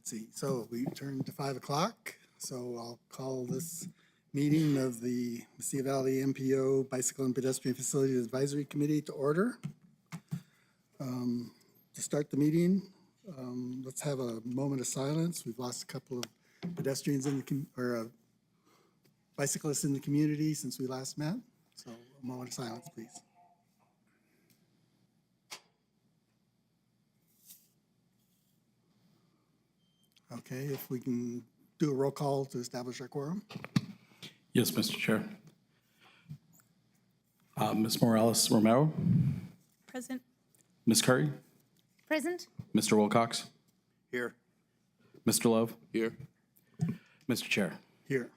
See, so we turned to 5 o'clock, so I'll call this meeting of the Mesilla Valley MPO Bicycle and Pedestrian Facilities Advisory Committee to order. To start the meeting, let's have a moment of silence. We've lost a couple of pedestrians in the bicyclists in the community since we last met. So a moment of silence, please. Okay, if we can do a roll call to establish our quorum. Yes, Mr. Chair. Ms. Morales-Romero, Present. Ms. Curry, Present. Mr. Wilcox, Here. Mr. Love, Here. Mr. Chair. Here.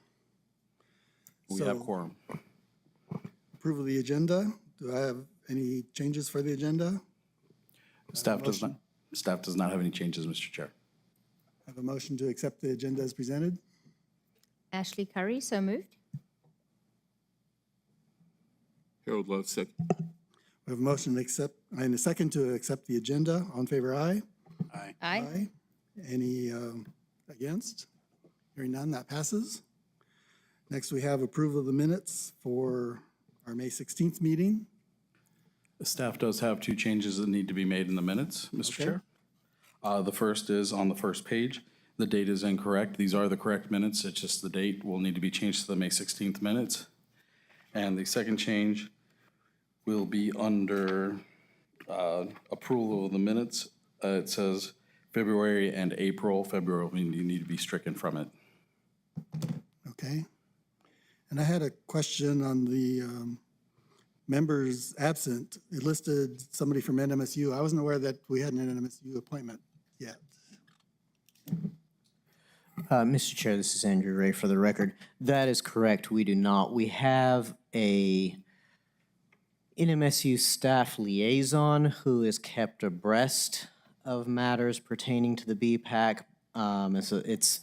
We So- have quorum. Approval of the agenda. Do I have any changes for the agenda? Staff does not have any changes, Mr. Chair. I have a motion to accept the agenda as presented. Ashley Curry, so moved. Harold Love, second. We have a motion to accept, and a second to accept the agenda. All in favor, aye? Aye. Any against? Hearing none, that passes. Next, we have approval of the minutes for our May 16th meeting. The staff does have two changes that need to be made in the minutes, Mr. Okay. Chair. The first is on the first page. The date is incorrect. These are the correct minutes. It's just the date will need to be changed to the May 16th minutes. And the second change will be under approval of the minutes. It says February and April. February will need to be stricken from it. Okay. And I had a question on the members absent. It listed somebody from NMSU. I wasn't aware that we had an NMSU appointment yet. Mr. Chair, this is Andrew Ray for the record. That is correct. We do not. We have a NMSU staff liaison who is kept abreast of matters pertaining to the BPAC. It's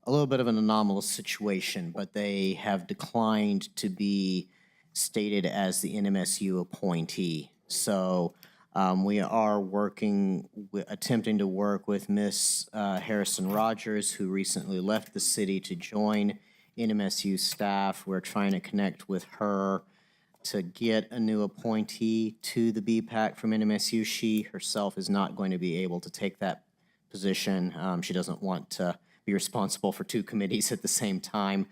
a little bit of an anomalous situation, but they have declined to be stated as the NMSU appointee. So we are attempting to work with Miss Harrison Rogers, who recently left the city to join NMSU staff. We're trying to connect with her to get a new appointee to the BPAC from NMSU. She herself is not going to be able to take that position. She doesn't want to be responsible for two committees at the same time.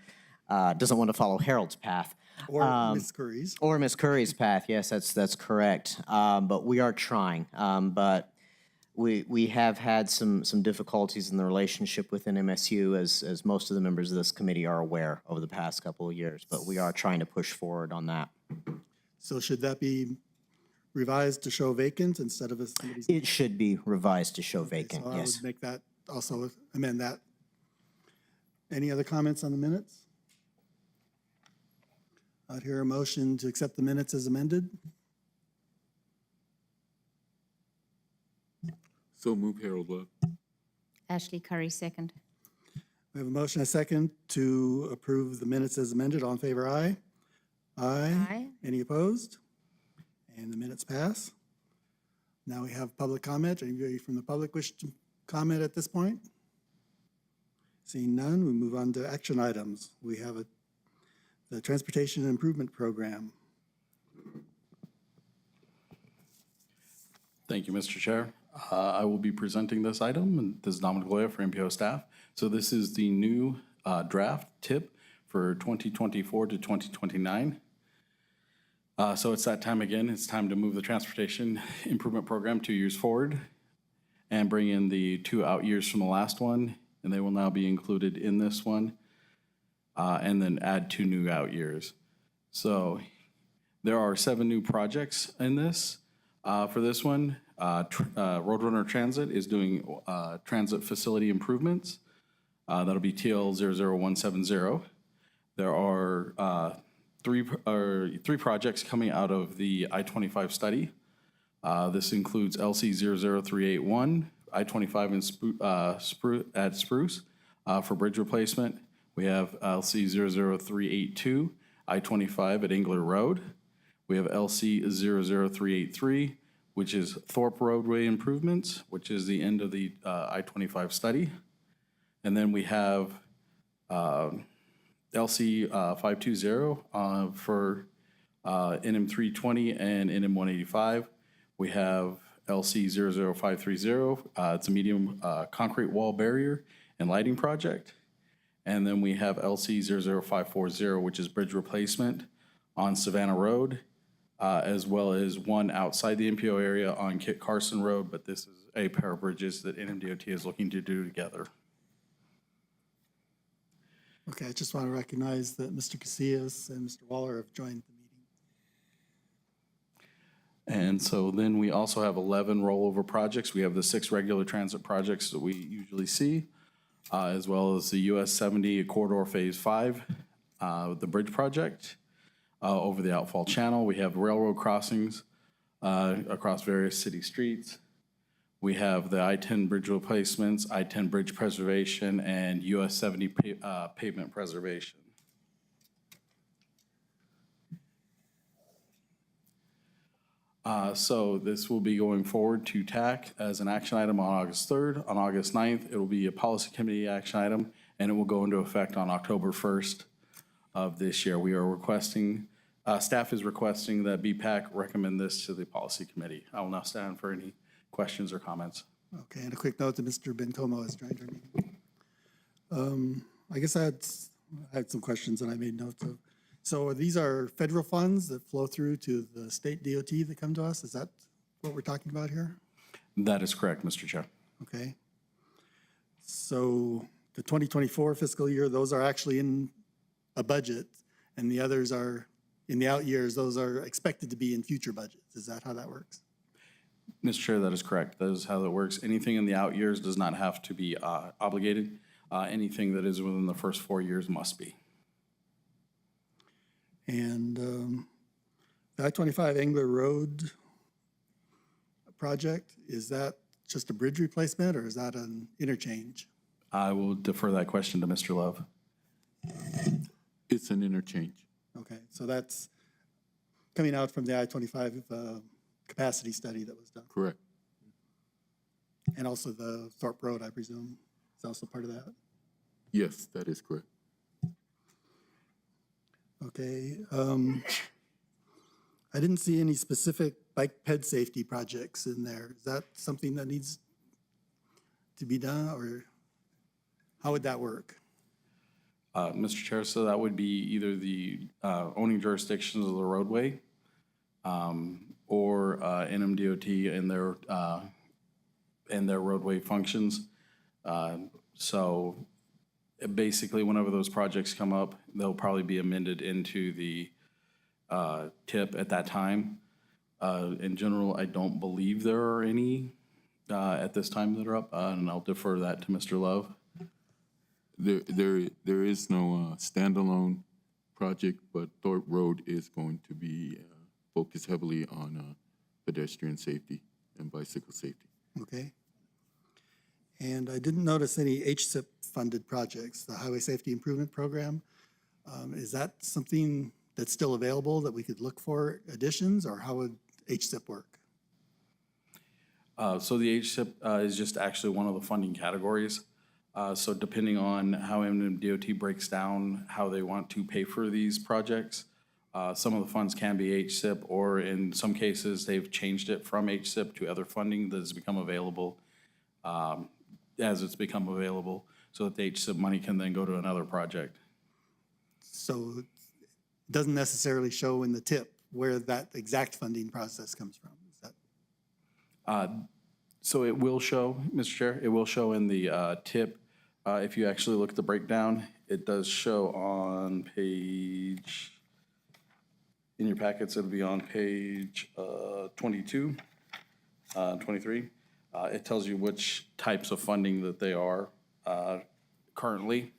Doesn't want to follow Harold's path. Or Ms. Curry's. Or Ms. Curry's path, yes, that's correct. But we are trying. But we have had some difficulties in the relationship with NMSU, as most of the members of this committee are aware over the past couple of years. But we are trying to push forward on that. So should that be revised to show vacant instead of somebody's? It should be revised to show vacant, So I yes. would make that, also amend that. Any other comments on the minutes? I'd hear a motion to accept the minutes as amended. So move Harold Love. Ashley Curry, second. We have a motion and a second to approve the minutes as amended. All in favor, aye? Aye. Any opposed? And the minutes pass. Now we have public comment. Anybody from the public wish to comment at this point? Seeing none, we move on to action items. We have the Transportation Improvement Program. Thank you, Mr. Chair. I will be presenting this item, and this is Dominic Loya for MPO staff. So this is the new draft tip for 2024 to 2029. So it's that time again. It's time to move the Transportation Improvement Program 2 years forward and bring in the 2 out years from the last one, and they will now be included in this one, and then add 2 new out years. So there are 7 new projects in this. For this one, Roadrunner Transit is doing transit facility improvements. That'll be TL 00170. There are three projects coming out of the I-25 study. This includes LC 00381, I-25 at Spruce for bridge replacement. We have LC 00382, I-25 at Engler Road. We have LC 00383, which is Thorpe roadway improvements, which is the end of the I-25 study. And then we have LC 520 for NM 320 and NM 185. We have LC 00530. It's a medium concrete wall barrier and lighting project. And then we have LC 00540, which is bridge replacement on Savannah Road, as well as one outside the MPO area on Kit Carson Road, but this is a pair of bridges that NMDOT is looking to do together. Okay, I just want to recognize that Mr. Casillas and Mr. Waller have joined the meeting. And so then we also have 11 rollover projects. We have the 6 regular transit projects that we usually see, as well as the US 70 Corridor Phase 5, the bridge project over the Outfall Channel. We have railroad crossings across various city streets. We have the I-10 bridge replacements, I-10 bridge preservation, and US 70 pavement preservation. So this will be going forward to TAC as an action item on August 3rd. On August 9th, it will be a policy committee action item, and it will go into effect on October 1st of this year. We are requesting, staff is requesting that BPAC recommend this to the policy committee. I will now stand for any questions or comments. Okay, and a quick note that Mr. Bencomo has joined our meeting. I guess I had some questions that I made notes of. So these are federal funds that flow through to the state DOT that come to us? Is that what we're talking about here? That is correct, Mr. Chair. Okay. So the 2024 fiscal year, those are actually in a budget, and the others are in the out years, those are expected to be in future budgets. Is that how that works? Mr. Chair, that is correct. That is how that works. Anything in the out years does not have to be obligated. Anything that is within the first 4 years must be. And the I-25 Engler Road project, is that just a bridge replacement or is that an interchange? I will defer that question to Mr. Love. It's an interchange. Okay, so that's coming out from the I-25 capacity study that was done. Correct. And also the Thorpe Road, I presume, is also part of that. Yes, that is correct. Okay. I didn't see any specific bike ped safety projects in there. Is that something that needs to be done, or how would that work? Mr. Chair, so that would be either the owning jurisdictions of the roadway or NMDOT and their roadway functions. So basically, whenever those projects come up, they'll probably be amended into the TIP at that time. In general, I don't believe there are any at this time that are up, and I'll defer that to Mr. Love. There is no standalone project, but Thorpe Road is going to be focused heavily on pedestrian safety and bicycle safety. Okay. And I didn't notice any HSIP funded projects, the Highway Safety Improvement Program. Is that something that's still available that we could look for additions, or how would HSIP work? So the HSIP is just actually one of the funding categories. So depending on how MDOT breaks down how they want to pay for these projects, some of the funds can be HSIP, or in some cases, they've changed it from HSIP to other funding that has become available as it's become available, so that the HSIP money can then go to another project. So it doesn't necessarily show in the TIP where that exact funding process comes from. Is that? So it will show, Mr. Chair, it will show in the TIP. If you actually look at the breakdown, it does show on page, in your packets, it'll be on page 22, 23. It tells you which types of funding that they are currently.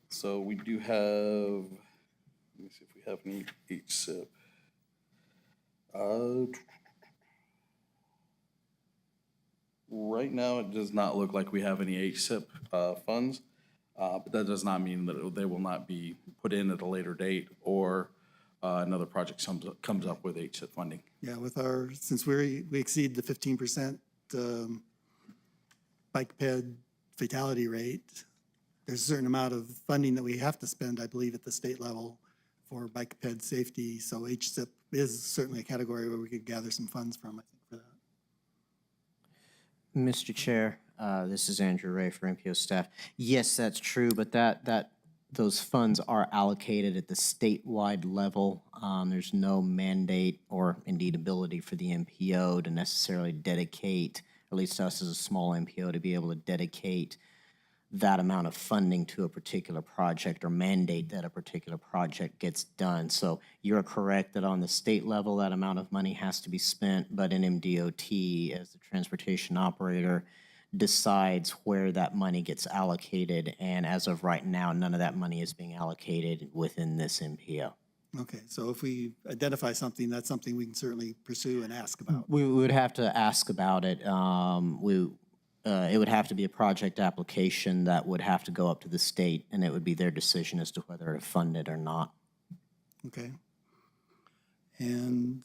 So we do have, let me see if we have any HSIP. Right now, it does not look like we have any HSIP funds, but that does not mean that they will not be put in at a later date, or another project comes up with HSIP funding. Yeah, with our, since we exceed the 15% bike ped fatality rate, there's a certain amount of funding that we have to spend, I believe, at the state level for bike ped safety. So HSIP is certainly a category where we could gather some funds from, I think, for that. Mr. Chair, this is Andrew Ray for MPO staff. Yes, that's true, but those funds are allocated at the statewide level. There's no mandate or indeed ability for the MPO to necessarily dedicate, at least us as a small MPO, to be able to dedicate that amount of funding to a particular project or mandate that a particular project gets done. So you're correct that on the state level, that amount of money has to be spent, but in MDOT, as the transportation operator, decides where that money gets allocated. And as of right now, none of that money is being allocated within this MPO. Okay, so if we identify something, that's something we can certainly pursue and ask about. We would have to ask about it. It would have to be a project application that would have to go up to the state, and it would be their decision as to whether to fund it or not. Okay. And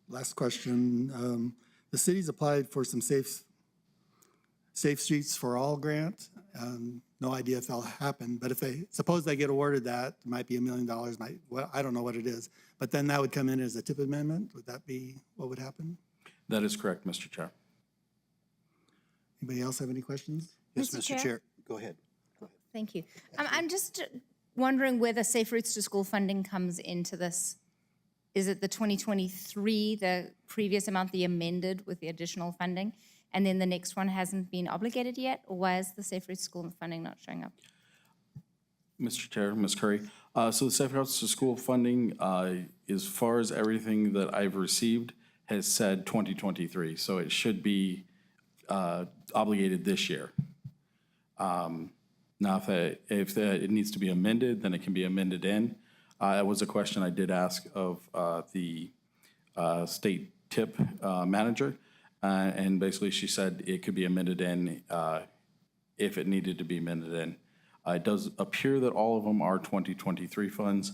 last question, the city's applied for some Safe Streets for All grant. No idea if that'll happen, but suppose they get awarded that, it might be $1 million, well, I don't know what it is, but then that would come in as a TIP amendment. Would that be what would happen? That is correct, Mr. Chair. Anybody else have any questions? Yes, Mr. Mr. Chair? Chair, go ahead. Thank you. I'm just wondering whether Safe Routes to School funding comes into this. Is it the 2023, the previous amount, the amended with the additional funding, and then the next one hasn't been obligated yet? Or why is the Safe Routes to School funding not showing up? Mr. Chair, Ms. Curry. So the Safe Routes to School funding, as far as everything that I've received, has said 2023. So it should be obligated this year. Now, if it needs to be amended, then it can be amended in. That was a question I did ask of the state TIP manager, and basically she said it could be amended in if it needed to be amended in. It does appear that all of them are 2023 funds,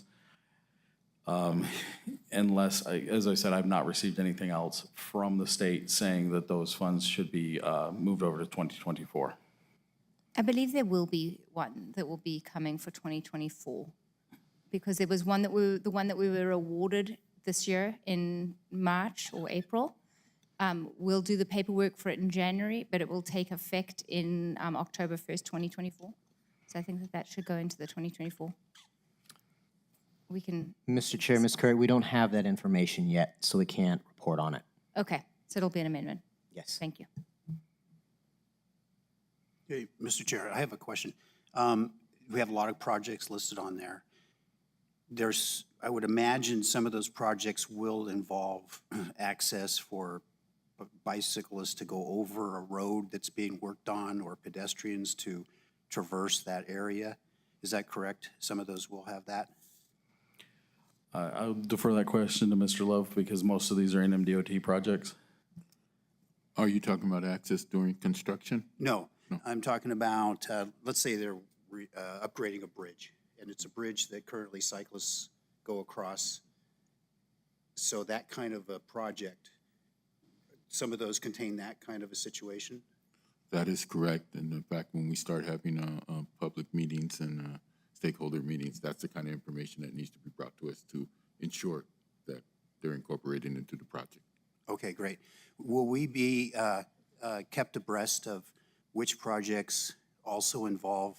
unless, as I said, I've not received anything else from the state saying that those funds should be moved over to 2024. I believe there will be one that will be coming for 2024, because there was one that the one that we were awarded this year in March or April. We'll do the paperwork for it in January, but it will take effect in October 1st, 2024. So I think that should go into the 2024. We can, Mr. Chair, Ms. Curry, we don't have that information yet, so we can't report on it. okay, so it'll be an amendment. Yes. Thank you. Hey, Mr. Chair, I have a question. We have a lot of projects listed on there. I would imagine some of those projects will involve access for bicyclists to go over a road that's being worked on or pedestrians to traverse that area. Is that correct? Some of those will have that? I'll defer that question to Mr. Love because most of these are in MDOT projects. Are you talking about access during construction? No, I'm talking about, let's say they're upgrading a bridge, and it's a bridge that currently cyclists go across. So that kind of a project, some of those contain that kind of a situation? That is correct. And in fact, when we start having public meetings and stakeholder meetings, that's the kind of information that needs to be brought to us to ensure that they're incorporated into the project. Okay, great. Will we be kept abreast of which projects also involve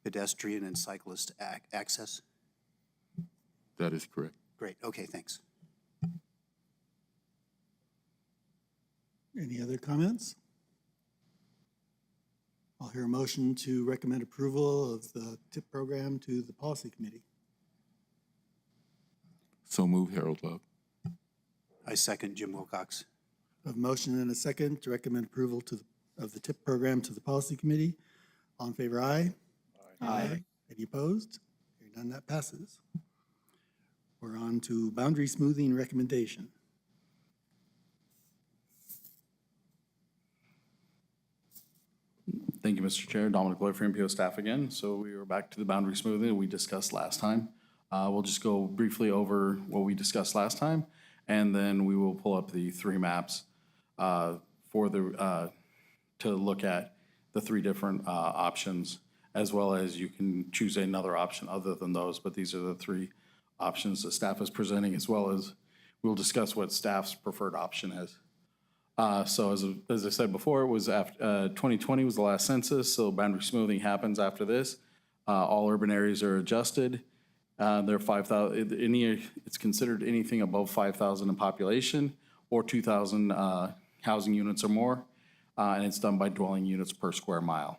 pedestrian and cyclist access? That is correct. Great, okay, thanks. Any other comments? I'll hear a motion to recommend approval of the TIP program to the policy committee. So move, Harold Love. I second Jim Wilcox. A motion and a second to recommend approval of the TIP program to the policy committee. All in favor, aye? Aye. Any opposed? Hearing none, that passes. We're on to boundary smoothing recommendation. Thank you, Mr. Chair. Dominic Lloyd for MPO staff again. So we are back to the boundary smoothing we discussed last time. We'll just go briefly over what we discussed last time, and then we will pull up the three maps to look at the three different options, as well as you can choose another option other than those, but these are the three options that staff is presenting, as well as we'll discuss what staff's preferred option is. So as I said before, it was after, 2020 was the last census, so boundary smoothing happens after this. All urban areas are adjusted. They're 5,000, it's considered anything above 5,000 in population or 2,000 housing units or more, and it's done by dwelling units per square mile.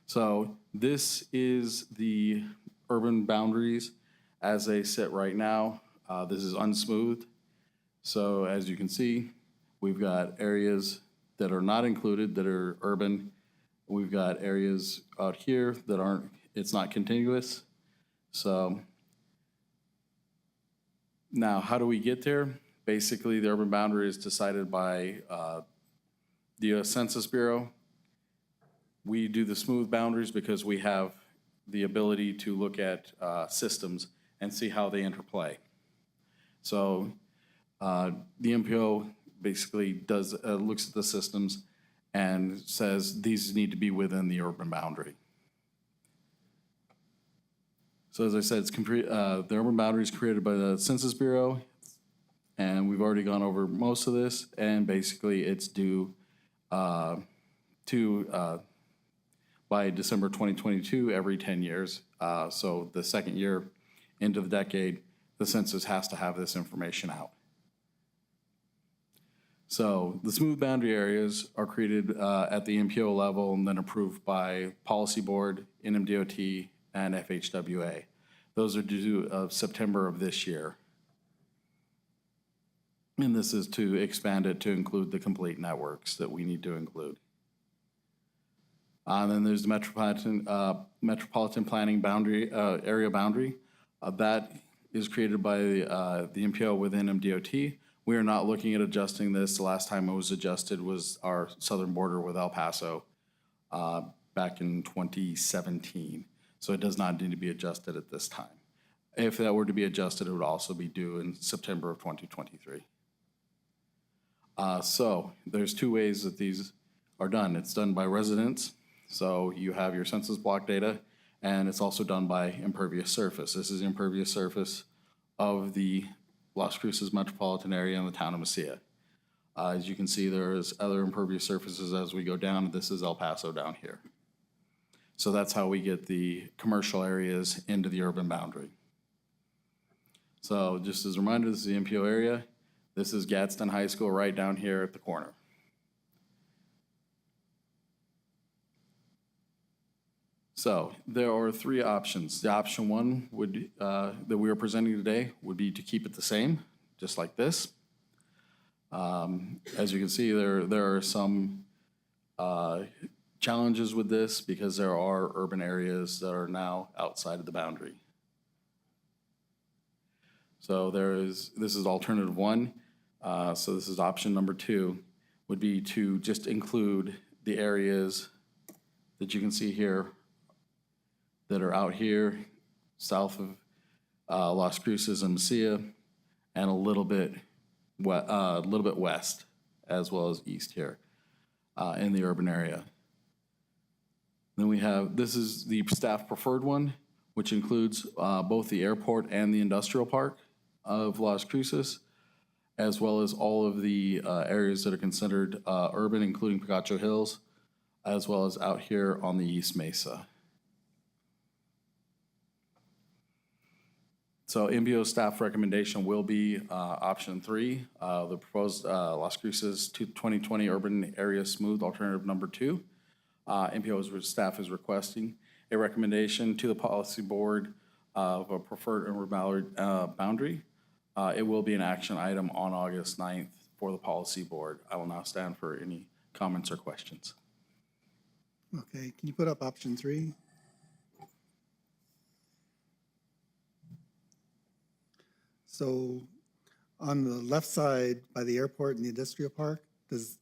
So this is the urban boundaries as they sit right now. This is unsmoothed. So as you can see, we've got areas that are not included that are urban. We've got areas out here that aren't, it's not contiguous. So now how do we get there? Basically, the urban boundary is decided by the U.S. Census Bureau. We do the smooth boundaries because we have the ability to look at systems and see how they interplay. So the MPO basically does looks at the systems and says these need to be within the urban boundary. So as I said, it's the urban boundary is created by the Census Bureau, and we've already gone over most of this, and basically it's due by December 2022 every 10 years. So the second year into the decade, the census has to have this information out. So the smooth boundary areas are created at the MPO level and then approved by Policy Board, NMDOT, and FHWA. Those are due September of this year. And this is to expand it to include the complete networks that we need to include. And then there's the metropolitan planning boundary, area boundary. That is created by the MPO within MDOT. We are not looking at adjusting this. The last time it was adjusted was our southern border with El Paso back in 2017. So it does not need to be adjusted at this time. If that were to be adjusted, it would also be due in September of 2023. So there's two ways that these are done. It's done by residents. So you have your census block data, and it's also done by impervious surface. This is impervious surface of the Las Cruces metropolitan area and the town of Mesilla. As you can see, there's other impervious surfaces as we go down. This is El Paso down here. So that's how we get the commercial areas into the urban boundary. So just as a reminder, this is the MPO area. This is Gadsden High School right down here at the corner. So there are three options. The option one would that we are presenting today would be to keep it the same, just like this. As you can see, there are some challenges with this because there are urban areas that are now outside of the boundary. So this is alternative one. So this is option number two, would be to just include the areas that you can see here that are out here, south of Las Cruces and Mesilla, and a little bit west, as well as east here in the urban area. Then we have, this is the staff preferred one, which includes both the airport and the industrial park of Las Cruces, as well as all of the areas that are considered urban, including Picacho Hills, as well as out here on the East Mesa. So MPO staff recommendation will be option three, the proposed Las Cruces 2020 urban area smooth alternative number two. MPO staff is requesting a recommendation to the policy board of a preferred urban boundary. It will be an action item on August 9th for the policy board. I will now stand for any comments or questions. Okay, can you put up option three? So on the left side by the airport and the industrial park, is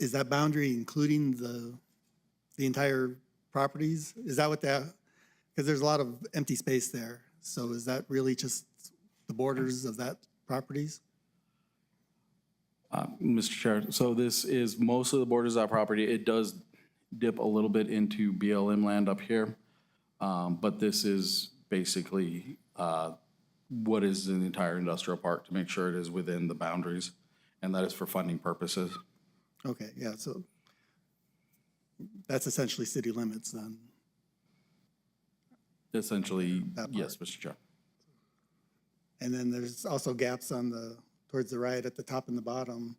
that boundary including the entire properties? Is that what that, because there's a lot of empty space there. So is that really just the borders of that properties? Mr. Chair, so this is most of the borders of that property. It does dip a little bit into BLM land up here. But this is basically what is in the entire industrial park to make sure it is within the boundaries, and that is for funding purposes. Okay, yeah, so that's essentially city limits then. Essentially, That yes, Mr. Chair. And then there's also gaps on the, towards the right at the top and the bottom.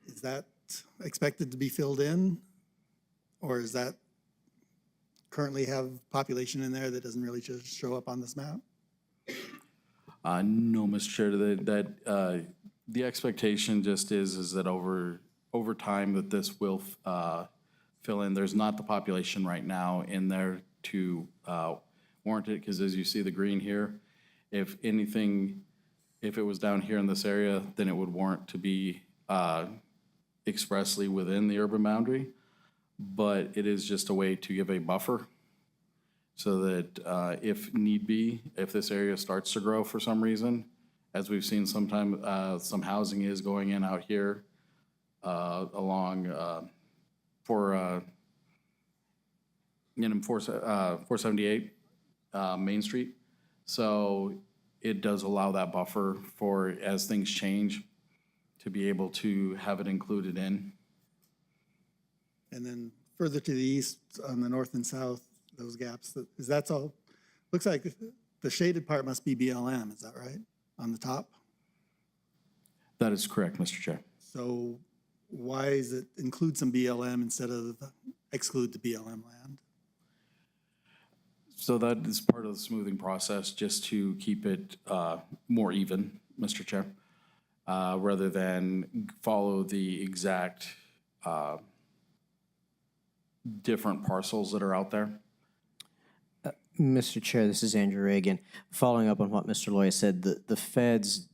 Is that expected to be filled in? Or is that currently have population in there that doesn't really just show up on this map? No, Mr. Chair, the expectation just is that over time that this will fill in. There's not the population right now in there to warrant it, because as you see the green here, if anything, if it was down here in this area, then it would warrant to be expressly within the urban boundary. But it is just a way to give a buffer so that if need be, if this area starts to grow for some reason, as we've seen sometime, some housing is going in out here along 478 Main Street. So it does allow that buffer for, as things change, to be able to have it included in. And then further to the east, on the north and south, those gaps, is that's all, looks like the shaded part must be BLM, is that right? On the top? That is correct, Mr. Chair. So why is it include some BLM instead of exclude the BLM land? So that is part of the smoothing process, just to keep it more even, Mr. Chair, rather than follow the exact different parcels that are out there. Mr. Chair, this is Andrew Reagan. Following up on what Mr. Loya said, the feds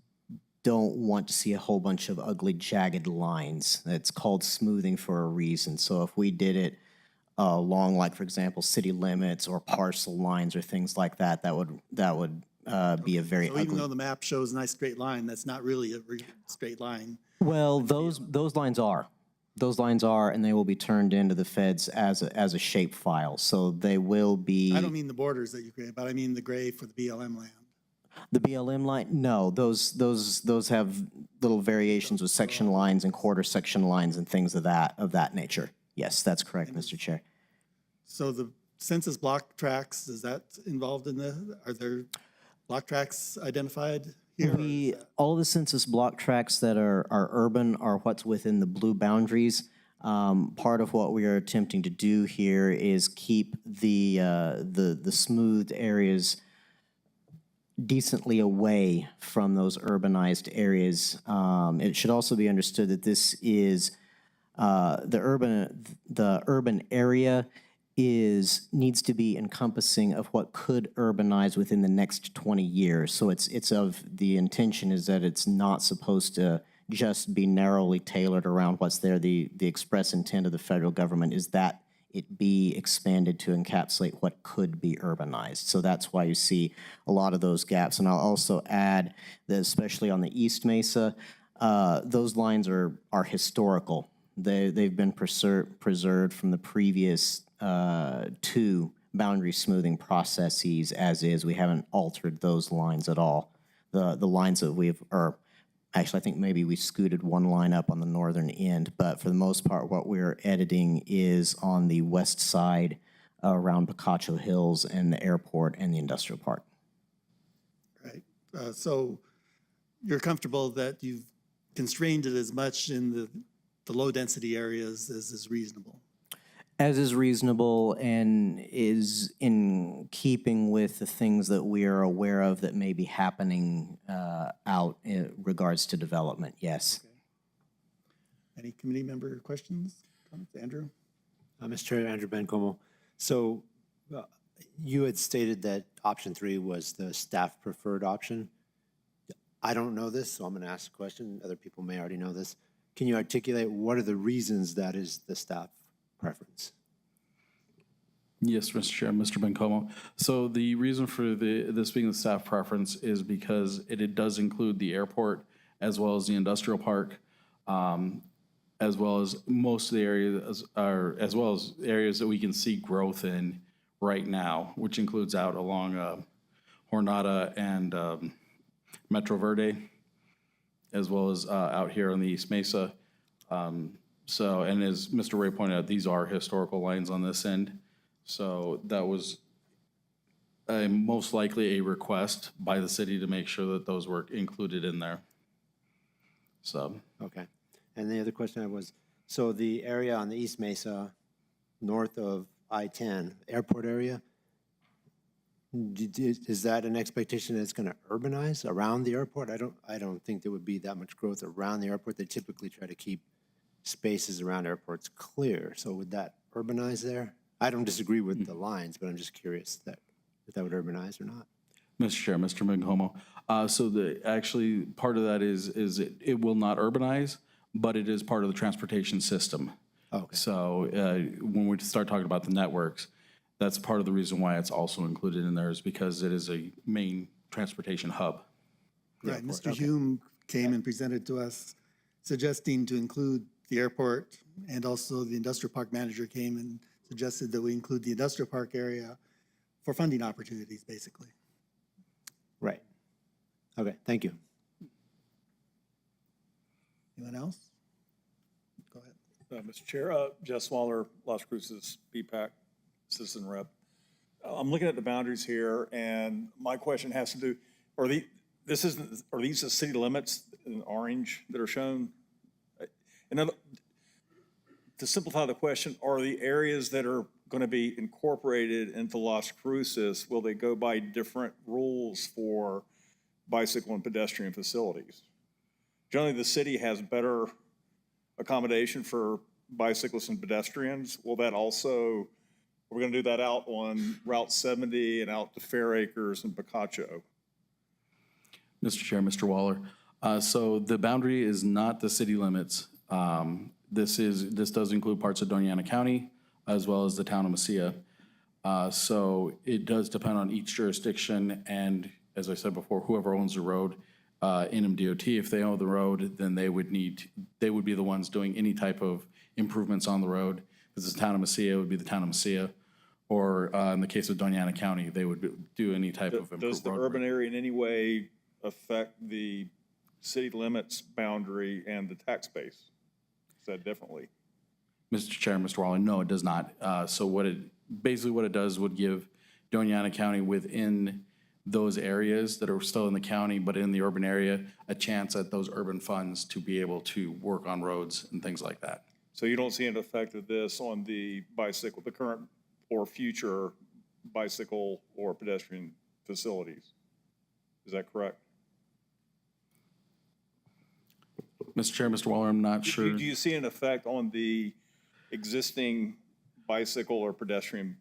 don't want to see a whole bunch of ugly, jagged lines. It's called smoothing for a reason. So if we did it along, like, for example, city limits or parcel lines or things like that, that would be a very So even ugly. though the map shows a nice straight line, that's not really a straight line. Well, those lines are. Those lines are, and they will be turned into the feds as a shape file. So they will be. I don't mean the borders that you create, but I mean the gray for the BLM land. The BLM line? No, those have little variations with section lines and quarter section lines and things of that nature. Yes, that's correct, Mr. Chair. So the census block tracks, is that involved in are there block tracks identified here? All the census block tracts that are urban are what's within the blue boundaries. Part of what we are attempting to do here is keep the smoothed areas decently away from those urbanized areas. It should also be understood that this is the urban area needs to be encompassing of what could urbanize within the next 20 years. So the intention is that it's not supposed to just be narrowly tailored around what's there. The express intent of the federal government is that it be expanded to encapsulate what could be urbanized. So that's why you see a lot of those gaps. And I'll also add that especially on the East Mesa, those lines are historical. They've been preserved from the previous two boundary smoothing processes as is. We haven't altered those lines at all. The lines that actually, I think maybe we scooted one line up on the northern end, but for the most part, what we're editing is on the west side around Picacho Hills and the airport and the industrial park. Right. So you're comfortable that you've constrained it as much in the low-density areas as is reasonable? As is reasonable and is in keeping with the things that we are aware of that may be happening out in regards to development, yes. Okay. Any committee member questions, comments? Andrew? Mr. Chair, Andrew Bencomo. So you had stated that option 3 was the staff preferred option. I don't know this, so I'm going to ask a question. Other people may already know this. Can you articulate what are the reasons that is the staff preference? Yes, Mr. Chair, Mr. Bencomo. So the reason for this being the staff preference is because it does include the airport as well as the industrial park. as well as most of the areas are, as well as areas that we can see growth in right now, which includes out along Jornada and Metro Verde, as well as out here on the East Mesa. So, and as Mr. Ray pointed out, these are historical lines on this end. So that was most likely a request by the city to make sure that those were included in there. So, Okay. And the other question I was, so the area on the East Mesa, north of I-10, airport area, is that an expectation that it's going to urbanize around the airport? I don't think there would be that much growth around the airport. They typically try to keep spaces around airports clear. So would that urbanize there? I don't disagree with the lines, but I'm just curious if that would urbanize or not. Mr. Chair, Mr. Mingomo, so actually part of that is it will not urbanize, but it is part of the transportation system. Okay. So when we start talking about the networks, that's part of the reason why it's also included in there is because it is a main transportation hub. Right, Mr. Hume came and presented to us suggesting to include the airport, and also the industrial park manager came and suggested that we include the industrial park area for funding opportunities, basically. Right. Okay, thank you. Anyone else? Go ahead. Mr. Chair, Jess Waller, Las Cruces, BPAC, Citizen Rep. I'm looking at the boundaries here, and my question has to do, are these the city limits in orange that are shown? To simplify the question, are the areas that are going to be incorporated into Las Cruces, will they go by different rules for bicycle and pedestrian facilities? Generally, the city has better accommodation for bicyclists and pedestrians. Will that also, we're going to do that out on Route 70 and out to Fair Acres and Picacho? Mr. Chair, Mr. Waller. So the boundary is not the city limits. This does include parts of Doña County as well as the town of Mesilla. So it does depend on each jurisdiction, and as I said before, whoever owns the road, NMDOT, if they own the road, then they would be the ones doing any type of improvements on the road. If it's the town of Mesilla, it would be the town of Mesilla. Or in the case of Doña County, they would do any type of improvement. Does the urban area in any way affect the city limits boundary and the tax base? Said differently. Mr. Chair, Mr. Waller, no, it does not. So basically what it does would give Doña County within those areas that are still in the county, but in the urban area, a chance at those urban funds to be able to work on roads and things like that. So you don't see an effect of this on the bicycle, the current or future bicycle or pedestrian facilities? Is that correct? Mr. Chair, Mr. Waller, I'm not sure. Do you see an effect on the existing bicycle or pedestrian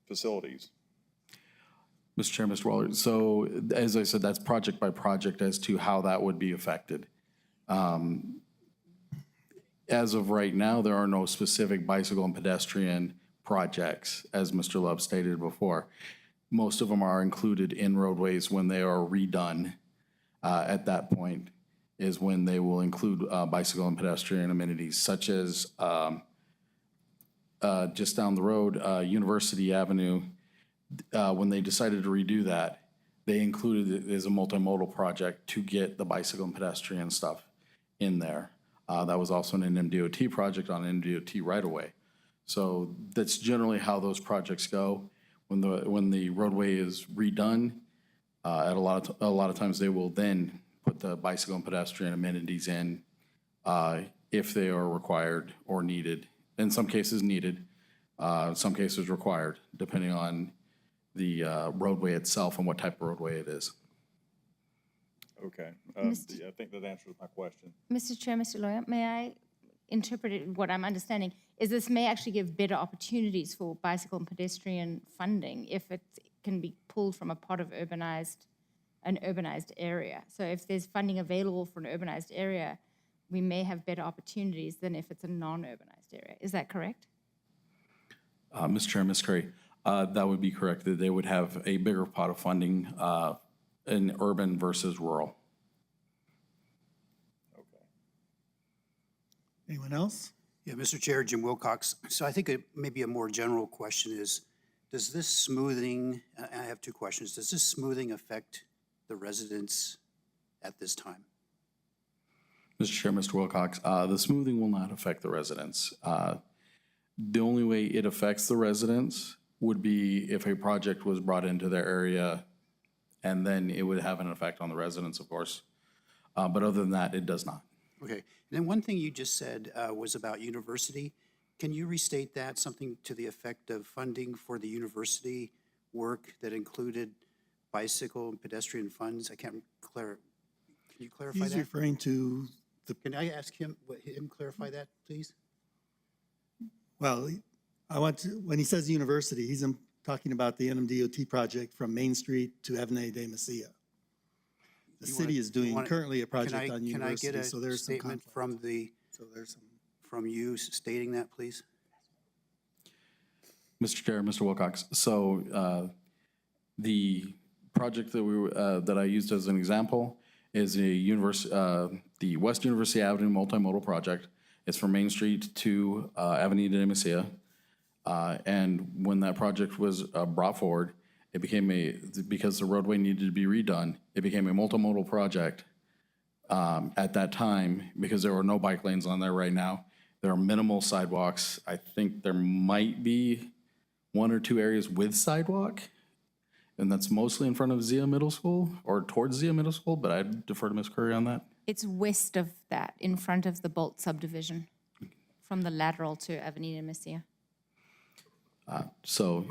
facilities? Mr. Chair, Mr. Waller, so as I said, that's project by project as to how that would be affected. As of right now, there are no specific bicycle and pedestrian projects, as Mr. Love stated before. Most of them are included in roadways when they are redone. At that point is when they will include bicycle and pedestrian amenities, such as just down the road, University Avenue. When they decided to redo that, they included it as a multimodal project to get the bicycle and pedestrian stuff in there. That was also an MDOT project on MDOT right-of-way. So that's generally how those projects go. When the roadway is redone, a lot of times they will then put the bicycle and pedestrian amenities in if they are required or needed. In some cases needed, in some cases required, depending on the roadway itself and what type of roadway it is. Okay. I think that answers my question. Mr. Chair, Mr. Lawyer, may I interpret it, what I'm understanding, is this may actually give better opportunities for bicycle and pedestrian funding if it can be pulled from a part of an urbanized area. So if there's funding available for an urbanized area, we may have better opportunities than if it's a non-urbanized area. Is that correct? Mr. Chair, Ms. Curry, that would be correct, that they would have a bigger pot of funding in urban versus rural. Okay. Anyone else? Yeah, Mr. Chair, Jim Wilcox. So I think maybe a more general question is, does this smoothing, I have two questions. Does this smoothing affect the residents at this time? Mr. Chair, Mr. Wilcox, the smoothing will not affect the residents. The only way it affects the residents would be if a project was brought into their area, and then it would have an effect on the residents, of course. But other than that, it does not. Okay. And then one thing you just said was about university. Can you restate that, something to the effect of funding for the university work that included bicycle and pedestrian funds? I can't can you clarify He's that? referring to the, Can I ask him clarify that, please? well, I want to, when he says university, he's talking about the NMDOT project from Main Street to Avenida de Mesilla. The city is doing currently a project on university, so there's some statement conflict. So there's some. from you stating that, please? Mr. Chair, Mr. Wilcox, so the project that I used as an example is the West University Avenue multimodal project. It's from Main Street to Avenida de Mesilla. And when that project was brought forward, it became because the roadway needed to be redone, it became a multimodal project at that time because there were no bike lanes on there right now. There are minimal sidewalks. I think there might be one or two areas with sidewalk, and that's mostly in front of Zia Middle School or towards Zia Middle School, but I'd defer to Ms. Curry on that. It's west of that, in front of the Bolt subdivision, from the lateral to Avenida Messia. So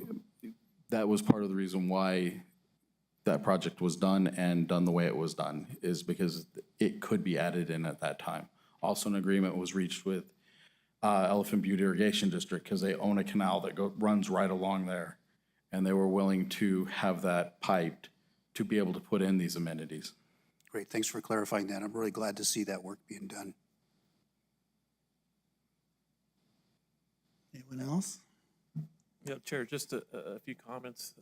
that was part of the reason why that project was done and done the way it was done, is because it could be added in at that time. Also, an agreement was reached with Elephant Butte Irrigation District because they own a canal that runs right along there, and they were willing to have that piped to be able to put in these amenities. Great, thanks for clarifying that. I'm really glad to see that work being done. Anyone else? Yeah, Chair, just a few comments.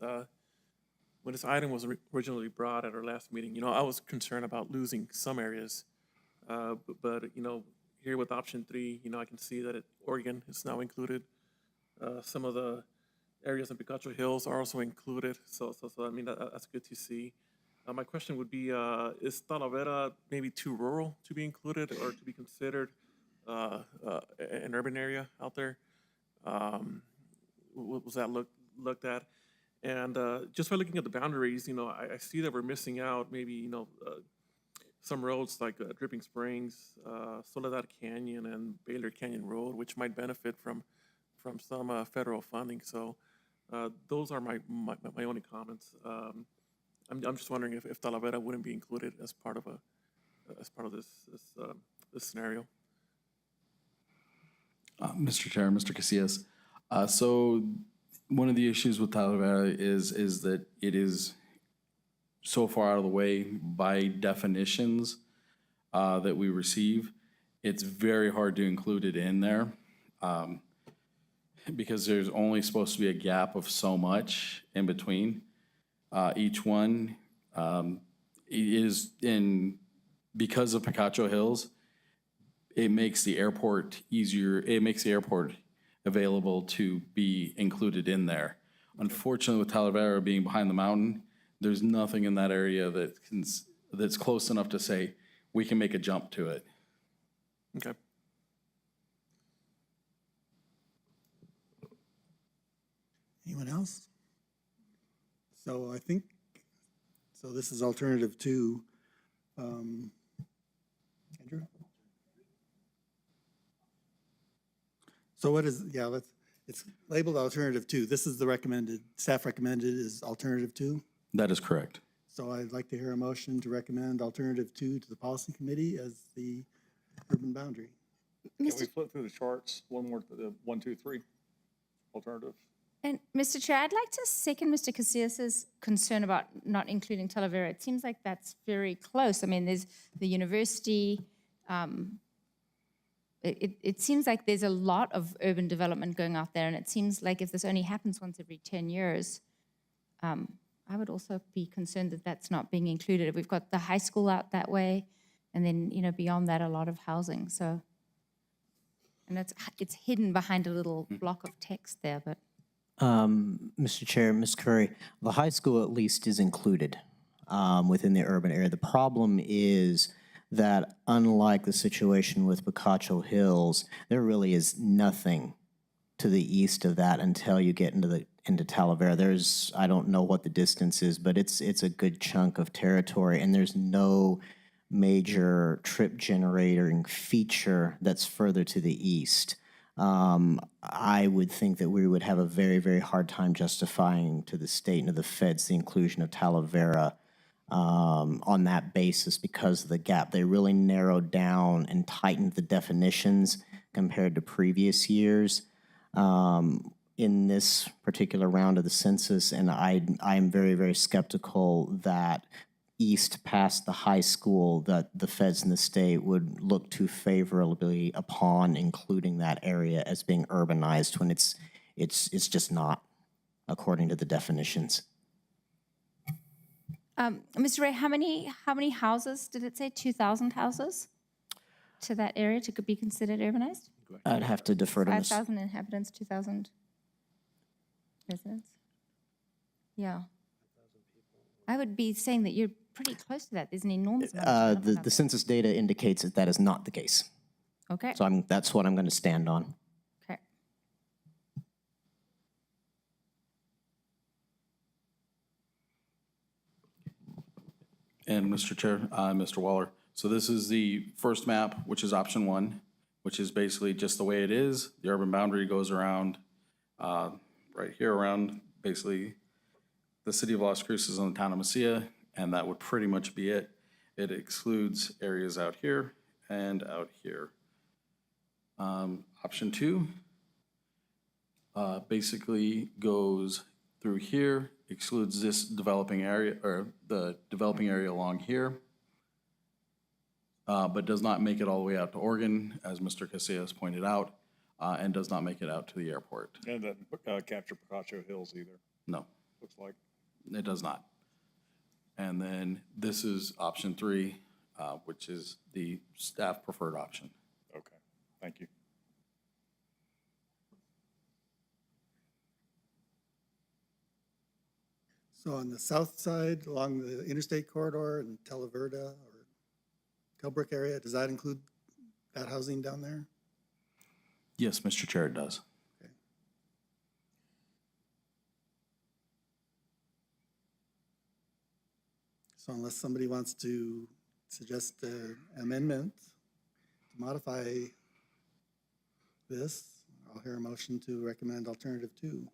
When this item was originally brought at our last meeting, I was concerned about losing some areas. But here with option 3, I can see that Oregon is now included. Some of the areas in Picacho Hills are also included. So I mean, that's good to see. My question would be, is Talavera maybe too rural to be included or to be considered an urban area out there? Was that looked at? And just by looking at the boundaries, I see that we're missing out maybe, some roads like Dripping Springs, Soledad Canyon, and Baylor Canyon Road, which might benefit from some federal funding. So those are my only comments. I'm just wondering if Talavera wouldn't be included as part of this scenario. Mr. Chair, Mr. Casillas, so one of the issues with Talavera is that it is so far out of the way by definitions that we receive. It's very hard to include it in there because there's only supposed to be a gap of so much in between each one. Because of Picacho Hills, it makes the airport easier. It makes the airport available to be included in there. Unfortunately, with Talavera being behind the mountain, there's nothing in that area that's close enough to say we can make a jump to it. Okay. Anyone else? So I think, so this is alternative 2. Andrew? So what is, it's labeled alternative 2. This is the recommended, staff recommended is alternative 2. That is correct. So I'd like to hear a motion to recommend alternative 2 to the policy committee as the urban boundary. Can we flip through the charts? One more, 1, 2, 3, alternative. And Mr. Chair, I'd like to second Mr. Casillas' concern about not including Talavera. It seems like that's very close. I mean, there's the university. It seems like there's a lot of urban development going out there, and it seems like if this only happens once every 10 years, I would also be concerned that that's not being included. We've got the high school out that way, and then, beyond that, a lot of housing. So And it's hidden behind a little block of text there, but Mr. Chair, Ms. Curry, the high school at least is included within the urban area. The problem is that unlike the situation with Picacho Hills, there really is nothing to the east of that until you get into Talavera. There's, I don't know what the distance is, but it's a good chunk of territory, and there's no major trip generating feature that's further to the east. I would think that we would have a very, very hard time justifying to the state and to the feds the inclusion of Talavera on that basis because of the gap. They really narrowed down and tightened the definitions compared to previous years in this particular round of the census, and I am very, very skeptical that east past the high school that the feds in the state would look too favorably upon including that area as being urbanized when it's just not, according to the definitions. Mr. Ray, how many houses did it say? 2,000 houses to that area to be considered urbanized? I'd have to defer to Ms. 5,000 inhabitants, 2,000 residents? Yeah. I would be saying that you're pretty close to that. There's an enormous amount of people. The census data indicates that that is not the case. Okay, So that's what I'm going to stand on. okay. And Mr. Chair, Mr. Waller, so this is the first map, which is option 1, which is basically just the way it is. The urban boundary goes around, right here around basically the city of Las Cruces and the town of Mesilla, and that would pretty much be it. It excludes areas out here and out here. Option 2 basically goes through here, excludes this developing area, or the developing area along here, but does not make it all the way out to Oregon, as Mr. Casillas pointed out, and does not make it out to the airport. And doesn't capture Picacho Hills either, No, looks like. it does not. And then this is option 3, which is the staff preferred option. Okay, thank you. So on the south side, along the interstate corridor in Talavera or Kelbrook area, does that include that housing down there? Yes, Mr. Chair, it does. So unless somebody wants to suggest an amendment to modify this, I'll hear a motion to recommend alternative 2.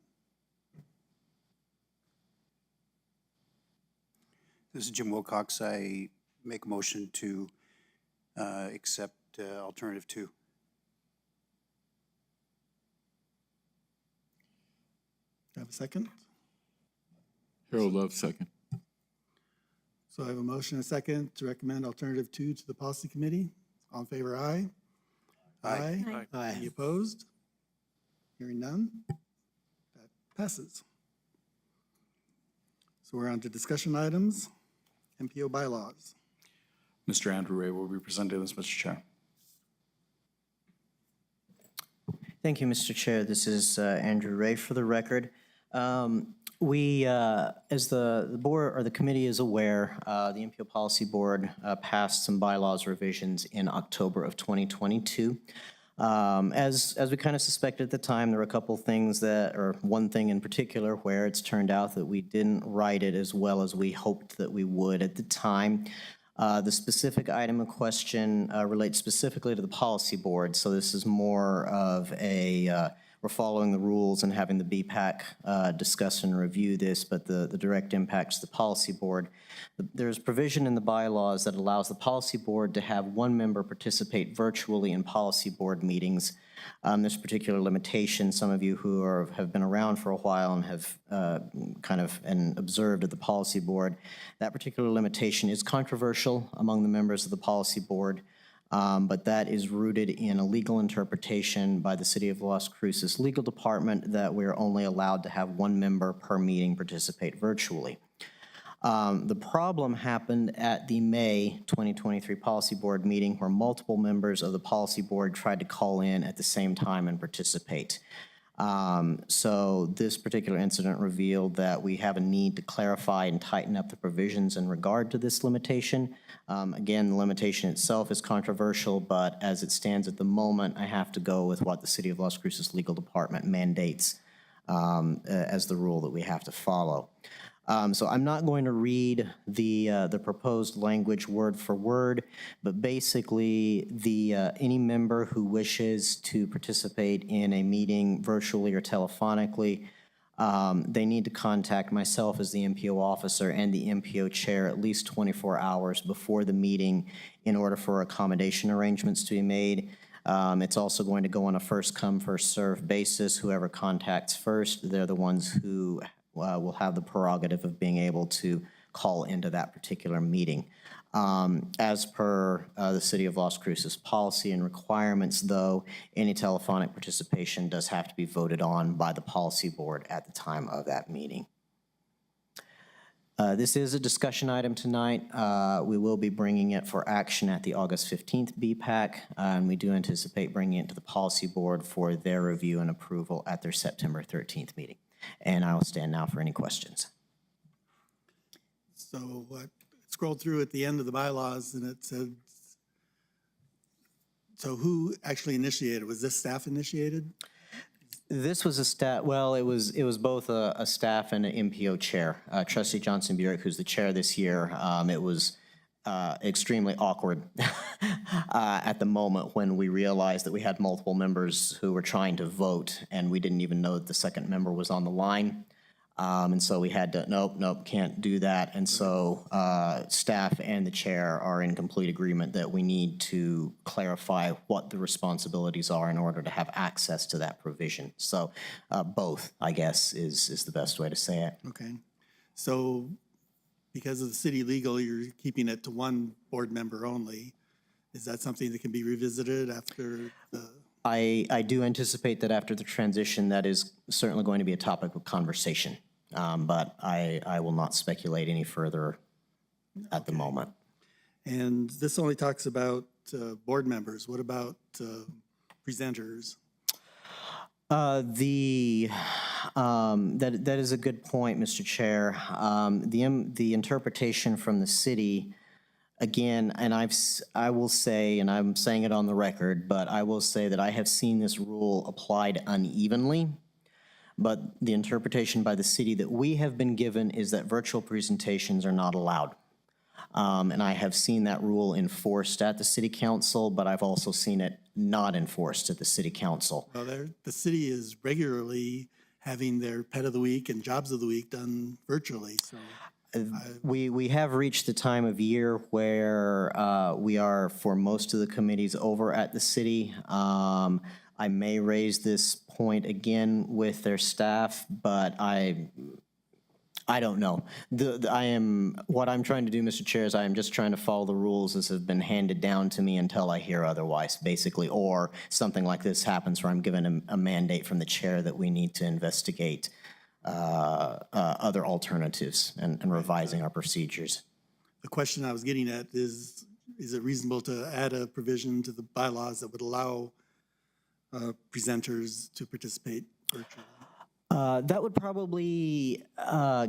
This is Jim Wilcox. I make a motion to accept alternative 2. Do I have a second? Harold Love, second. So I have a motion and a second to recommend alternative 2 to the policy committee. All in favor, aye? Aye. Any opposed? Hearing none? That passes. So we're on to discussion items, MPO bylaws. Mr. Andrew Ray will be presenting this, Mr. Chair. Thank you, Mr. Chair. This is Andrew Ray for the record. We, as the board or the committee is aware, the MPO Policy Board passed some bylaws revisions in October of 2022. As we kind of suspected at the time, there were a couple things that, or one thing in particular, where it's turned out that we didn't write it as well as we hoped that we would at the time. The specific item in question relates specifically to the policy board, so this is more of a, we're following the rules and having the BPAC discuss and review this, but the direct impacts the policy board. There's provision in the bylaws that allows the policy board to have one member participate virtually in policy board meetings. This particular limitation, some of you who have been around for a while and have kind of observed at the policy board, that particular limitation is controversial among the members of the policy board, but that is rooted in a legal interpretation by the City of Las Cruces Legal Department that we're only allowed to have one member per meeting participate virtually. The problem happened at the May 2023 Policy Board meeting where multiple members of the Policy Board tried to call in at the same time and participate. So this particular incident revealed that we have a need to clarify and tighten up the provisions in regard to this limitation. Again, the limitation itself is controversial, but as it stands at the moment, I have to go with what the City of Las Cruces Legal Department mandates as the rule that we have to follow. So I'm not going to read the proposed language word for word, but basically any member who wishes to participate in a meeting virtually or telephonically, they need to contact myself as the MPO officer and the MPO chair at least 24 hours before the meeting in order for accommodation arrangements to be made. It's also going to go on a first-come, first-served basis. Whoever contacts first, they're the ones who will have the prerogative of being able to call into that particular meeting. As per the City of Las Cruces policy and requirements, though, any telephonic participation does have to be voted on by the policy board at the time of that meeting. This is a discussion item tonight. We will be bringing it for action at the August 15th BPAC, and we do anticipate bringing it to the policy board for their review and approval at their September 13th meeting. And I will stand now for any questions. So I scrolled through at the end of the bylaws and it said, so who actually initiated? Was this staff initiated? This was a staff, well, it was both a staff and an MPO chair. Trustee Johnson Burek, who's the chair this year, it was extremely awkward at the moment when we realized that we had multiple members who were trying to vote and we didn't even know that the second member was on the line. And so we had to, nope, can't do that. And so staff and the chair are in complete agreement that we need to clarify what the responsibilities are in order to have access to that provision. So both, I guess, is the best way to say it. Okay. So because of the city legal, you're keeping it to one board member only. Is that something that can be revisited after the? I do anticipate that after the transition, that is certainly going to be a topic of conversation, but I will not speculate any further at the moment. And this only talks about board members. What about presenters? That is a good point, Mr. Chair. The interpretation from the city, again, and I will say, and I'm saying it on the record, but I will say that I have seen this rule applied unevenly. But the interpretation by the city that we have been given is that virtual presentations are not allowed. And I have seen that rule enforced at the city council, but I've also seen it not enforced at the city council. Well, the city is regularly having their pet of the week and jobs of the week done virtually, so. We have reached the time of year where we are, for most of the committees, over at the city. I may raise this point again with their staff, but I don't know. What I'm trying to do, Mr. Chair, is I am just trying to follow the rules as have been handed down to me until I hear otherwise, basically, or something like this happens where I'm given a mandate from the chair that we need to investigate other alternatives and revising our procedures. The question I was getting at is it reasonable to add a provision to the bylaws that would allow presenters to participate virtually? That would probably,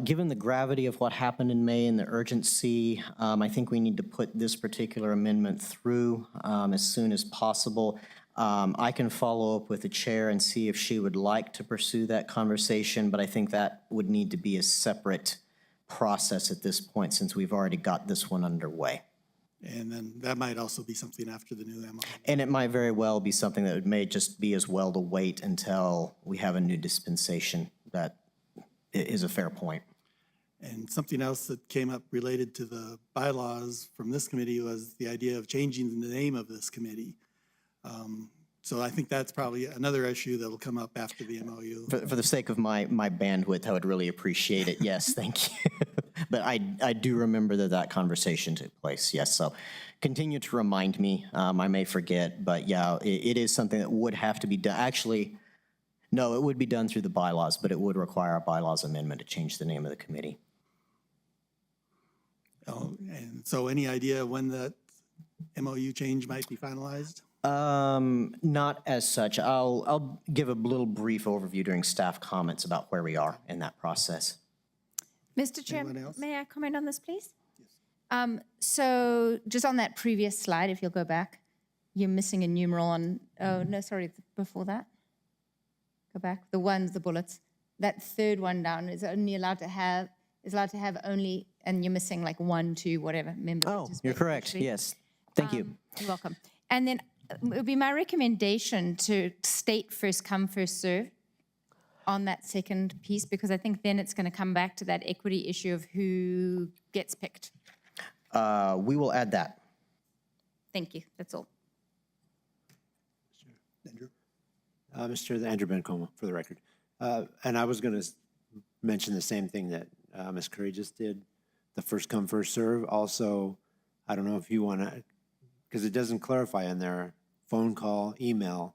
given the gravity of what happened in May and the urgency, I think we need to put this particular amendment through as soon as possible. I can follow up with the chair and see if she would like to pursue that conversation, but I think that would need to be a separate process at this point since we've already got this one underway. And then that might also be something after the new MO. And it might very well be something that may just be as well to wait until we have a new dispensation. That is a fair point. And something else that came up related to the bylaws from this committee was the idea of changing the name of this committee. So I think that's probably another issue that will come up after the MOU. For the sake of my bandwidth, I would really appreciate it. Yes, thank you. But I do remember that conversation took place, yes. So continue to remind me. I may forget, but yeah, it is something that would have to be done. Actually, no, it would be done through the bylaws, but it would require a bylaws amendment to change the name of the committee. Oh, and so any idea when that MOU change might be finalized? Not as such. I'll give a little brief overview during staff comments about where we are in that process. Mr. Chair, Anyone else? may I comment on this, please? So just on that previous slide, if you'll go back, you're missing a numeral on, oh, no, sorry, before that. Go back, the bullets. That third one down is only allowed to have, only, and you're missing like 1, 2, whatever, member. Oh, you're correct. Yes. Thank you. You're welcome. And then it would be my recommendation to state first come, first serve on that second piece, because I think then it's going to come back to that equity issue of who gets picked. We will add that. Thank you. That's all. Andrew? Mr. Chair, Andrew Bencomo, for the record. And I was going to mention the same thing that Ms. Curry just did, the first come, first serve. Also, I don't know if you want to, because it doesn't clarify in there, phone call, email.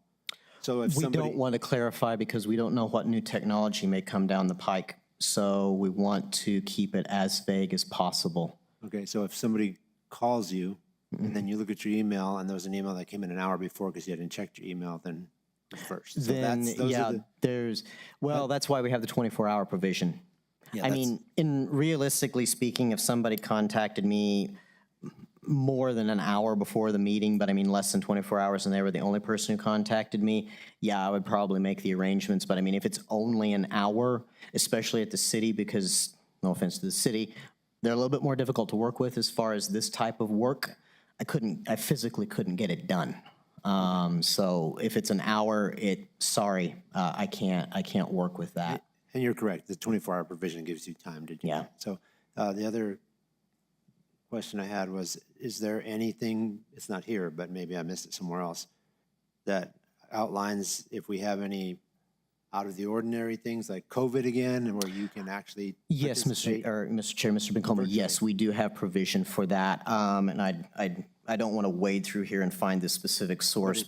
So if We somebody, don't want to clarify because we don't know what new technology may come down the pike. So we want to keep it as vague as possible. okay, so if somebody calls you and then you look at your email and there was an email that came in an hour before because you hadn't checked your email, then first. So Then, those are yeah, the- that's why we have the 24-hour provision. Yeah, I that's- mean, realistically speaking, if somebody contacted me more than an hour before the meeting, but I mean less than 24 hours and they were the only person who contacted me, yeah, I would probably make the arrangements. But I mean, if it's only an hour, especially at the city, because no offense to the city, they're a little bit more difficult to work with as far as this type of work. I physically couldn't get it done. So if it's an hour, I can't work with that. And you're correct, the 24-hour provision gives you time to do Yeah. that. So the other question I had was, is there anything, it's not here, but maybe I missed it somewhere else, that outlines if we have any out of the ordinary things like COVID again, and where you can actually Yes, participate? Mr. Chair, Mr. Bencomo, yes, we do have provision for that. And I don't want to wade through here and find the specific source,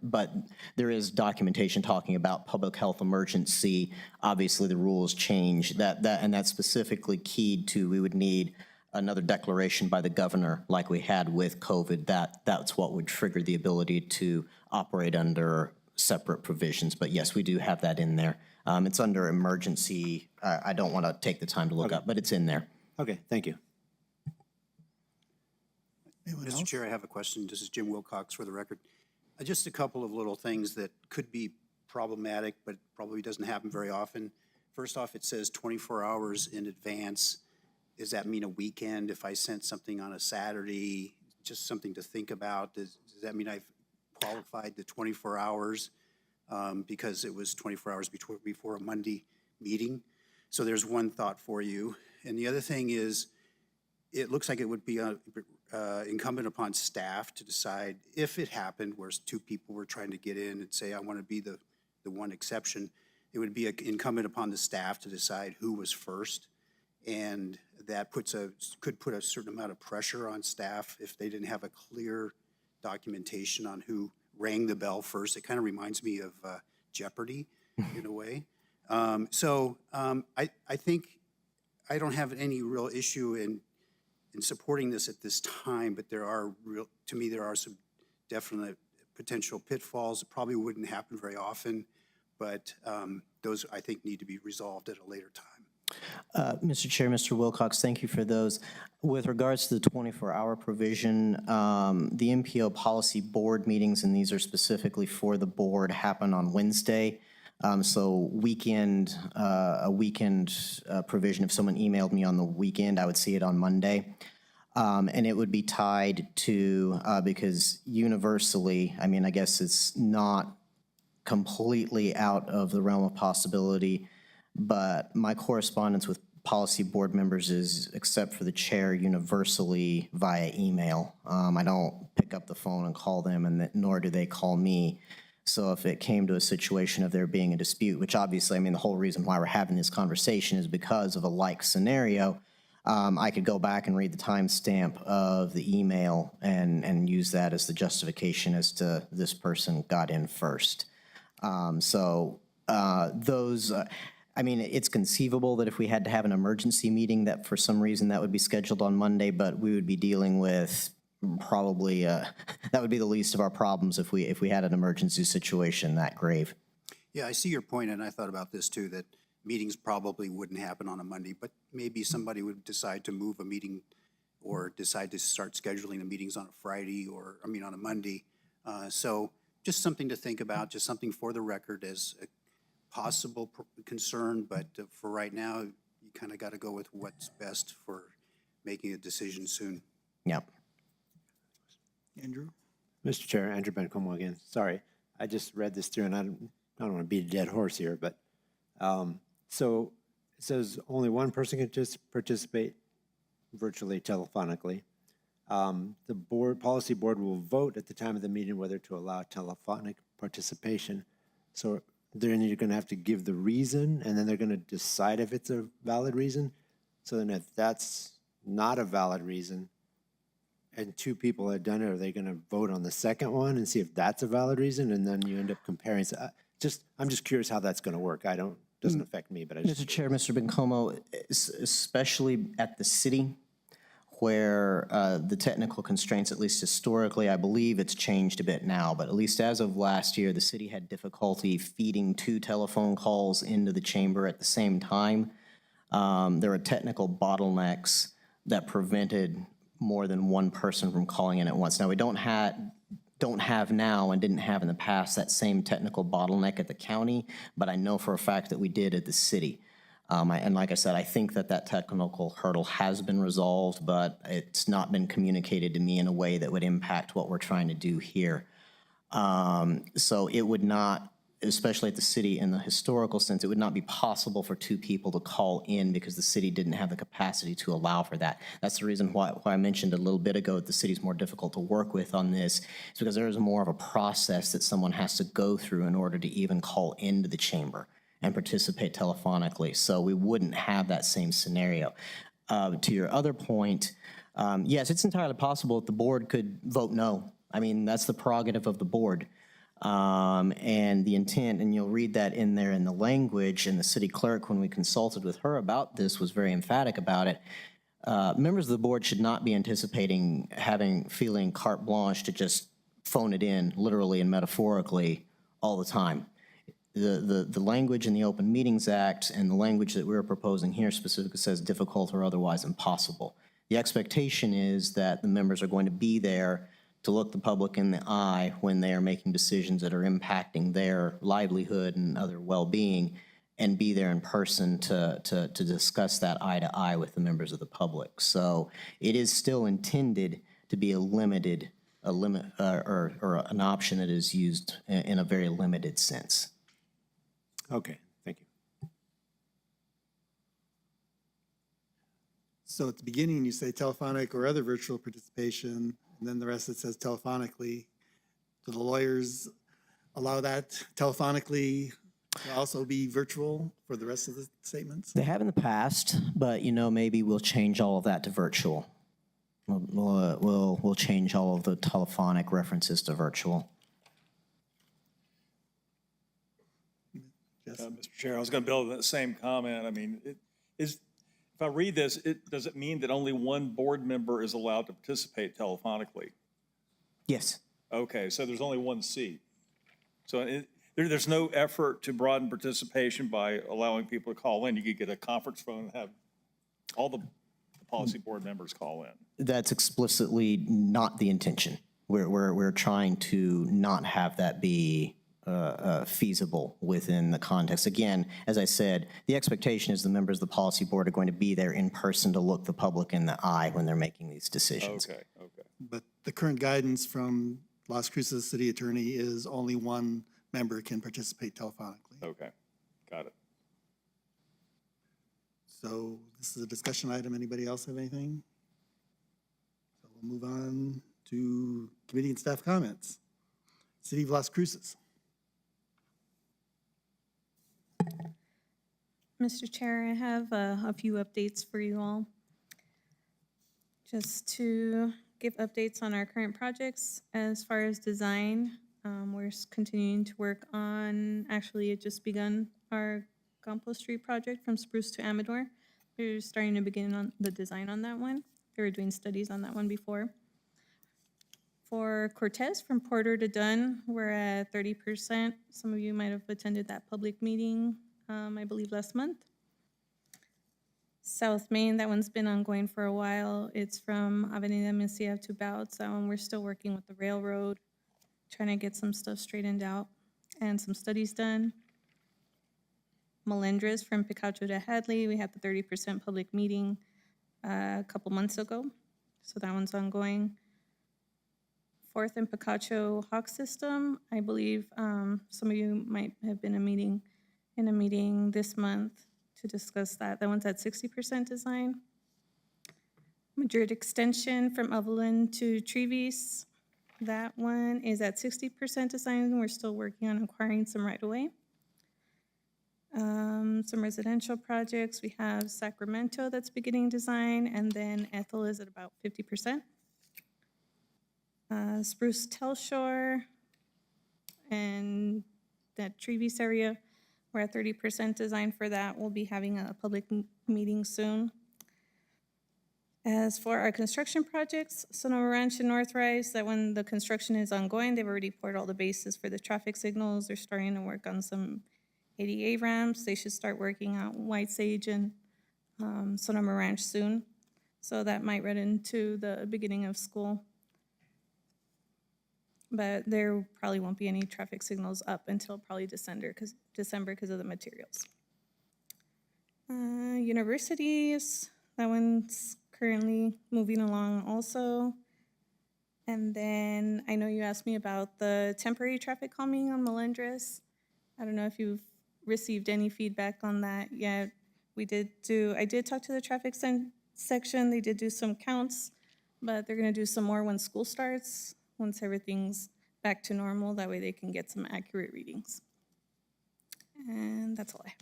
but there is documentation talking about public health emergency. Obviously, the rules change. And that's specifically keyed to, we would need another declaration by the governor like we had with COVID. That's what would trigger the ability to operate under separate provisions. But yes, we do have that in there. It's under emergency. I don't want to take the time to look up, but it's in there. Okay, thank you. Anyone Mr. else? Chair, I have a question. This is Jim Wilcox for the record. Just a couple of little things that could be problematic, but probably doesn't happen very often. First off, it says 24 hours in advance. Does that mean a weekend if I sent something on a Saturday? Just something to think about. Does that mean I've qualified the 24 hours because it was 24 hours before a Monday meeting? So there's one thought for you. And the other thing is, it looks like it would be incumbent upon staff to decide if it happened where two people were trying to get in and say, I want to be the one exception. It would be incumbent upon the staff to decide who was first. And that could put a certain amount of pressure on staff if they didn't have a clear documentation on who rang the bell first. It kind of reminds me of Jeopardy in a way. I think I don't have any real issue in supporting this at this time, but there are some definite potential pitfalls. It probably wouldn't happen very often, but those I think need to be resolved at a later time. Mr. Chair, Mr. Wilcox, thank you for those. With regards to the 24-hour provision, the MPO policy board meetings, and these are specifically for the board, happen on Wednesday. So a weekend provision, if someone emailed me on the weekend, I would see it on Monday. And it would be tied to, because universally, I mean, I guess it's not completely out of the realm of possibility, but my correspondence with policy board members is, except for the chair, universally via email. I don't pick up the phone and call them, and nor do they call me. So if it came to a situation of there being a dispute, which obviously, I mean, the whole reason why we're having this conversation is because of a like scenario, I could go back and read the timestamp of the email and use that as the justification as to this person got in first. I mean, it's conceivable that if we had to have an emergency meeting, that for some reason that would be scheduled on Monday, but we would be dealing with probably, that would be the least of our problems if we had an emergency situation that grave. Yeah, I see your point, and I thought about this too, that meetings probably wouldn't happen on a Monday, but maybe somebody would decide to move a meeting or decide to start scheduling the meetings on a Friday or, on a Monday. So just something to think about, just something for the record as a possible concern, but for right now, you kind of got to go with what's best for making a decision soon. Yep. Andrew? Mr. Chair, Andrew Bencomo again. Sorry, I just read this through, and I don't want to beat a dead horse here, but so it says only one person can just participate virtually, telephonically. The policy board will vote at the time of the meeting whether to allow telephonic participation. So then you're going to have to give the reason, and then they're going to decide if it's a valid reason. So then if that's not a valid reason, and two people have done it, are they going to vote on the second one and see if that's a valid reason, and then you end up comparing? So I'm just curious how that's going to work. Doesn't affect me, but I just. Mr. Chair, Mr. Bencomo, especially at the city, where the technical constraints, at least historically, I believe it's changed a bit now, but at least as of last year, the city had difficulty feeding 2 telephone calls into the chamber at the same time. There were technical bottlenecks that prevented more than one person from calling in at once. Now, we don't have now and didn't have in the past that same technical bottleneck at the county, but I know for a fact that we did at the city. And like I said, I think that technical hurdle has been resolved, but it's not been communicated to me in a way that would impact what we're trying to do here. So it would not, especially at the city in the historical sense, it would not be possible for 2 people to call in because the city didn't have the capacity to allow for that. That's the reason why I mentioned a little bit ago that the city's more difficult to work with on this. It's because there is more of a process that someone has to go through in order to even call into the chamber and participate telephonically. So we wouldn't have that same scenario. To your other point, yes, it's entirely possible that the board could vote no. I mean, that's the prerogative of the board. And the intent, and you'll read that in there in the language, and the city clerk, when we consulted with her about this, was very emphatic about it. Members of the board should not be anticipating feeling carte blanche to just phone it in, literally and metaphorically, all the time. The language in the Open Meetings Act and the language that we're proposing here specifically says difficult or otherwise impossible. The expectation is that the members are going to be there to look the public in the eye when they are making decisions that are impacting their livelihood and other well-being, and be there in person to discuss that eye to eye with the members of the public. So it is still intended to be or an option that is used in a very limited sense. Okay, thank you. So at the beginning, you say telephonic or other virtual participation, and then the rest it says telephonically. Do the lawyers allow that telephonically to also be virtual for the rest of the statements? They have in the past, but maybe we'll change all of that to virtual. We'll change all of the telephonic references to virtual. Yes. Mr. Chair, I was going to build on that same comment. I mean, if I read this, does it mean that only one board member is allowed to participate telephonically? Yes. Okay, so there's only one seat. So there's no effort to broaden participation by allowing people to call in. You could get a conference phone and have all the policy board members call in. That's explicitly not the intention. We're trying to not have that be feasible within the context. Again, as I said, the expectation is the members of the policy board are going to be there in person to look the public in the eye when they're making these decisions. Okay. But the current guidance from Las Cruces City Attorney is only one member can participate telephonically. Okay, got it. So this is a discussion item. Anybody else have anything? So we'll move on to committee and staff comments. City of Las Cruces. Mr. Chair, I have a few updates for you all. Just to give updates on our current projects as far as design. We're continuing to work on, actually it just begun our Compost Street project from Spruce to Amador. They're starting to begin on the design on that one. They were doing studies on that one before. For Cortez, from Porter to Dunn, we're at 30%. Some of you might have attended that public meeting, I believe last month. South Main, that one's been ongoing for a while. It's from Avenida Mesilla to Bouts. That one, we're still working with the railroad, trying to get some stuff straightened out and some studies done. Melendres from Picacho to Hadley, we had the 30% public meeting a couple months ago, so that one's ongoing. Fourth and Picacho Hawk System, I believe some of you might have been in a meeting this month to discuss that. That one's at 60% design. Madrid Extension from Evelyn to Trevis, that one is at 60% design. We're still working on acquiring some right-of-way. Some residential projects. We have Sacramento that's beginning design, and then Ethel is at about 50%. Spruce Telshore and that Trevis area, we're at 30% design for that. We'll be having a public meeting soon. As for our construction projects, Sonoma Ranch and North Rise, that one, the construction is ongoing. They've already poured all the bases for the traffic signals. They're starting to work on some ADA ramps. They should start working out White Sage and Sonoma Ranch soon. So that might run into the beginning of school. But there probably won't be any traffic signals up until probably December because of the materials. Universities, that one's currently moving along also. And then I know you asked me about the temporary traffic calming on Melendres. I don't know if you've received any feedback on that yet. I did talk to the traffic section. They did do some counts, but they're gonna do some more when school starts, once everything's back to normal. That way they can get some accurate readings. And that's all I have.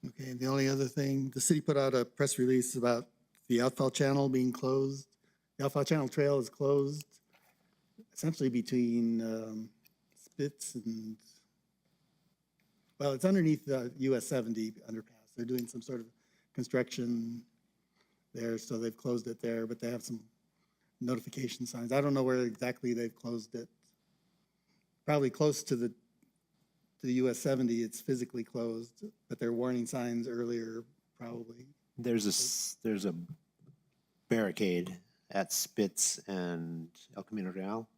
Okay, the only other thing, the city put out a press release about the outfall channel being closed. The outfall channel trail is closed essentially between Spitz and, well, it's underneath the US 70 underpass. They're doing some sort of construction there, so they've closed it there, but they have some notification signs. I don't know where exactly they've closed it. Probably close to the US 70, it's physically closed, but there are warning signs earlier, probably. There's a barricade at Spitz and El Camino Real.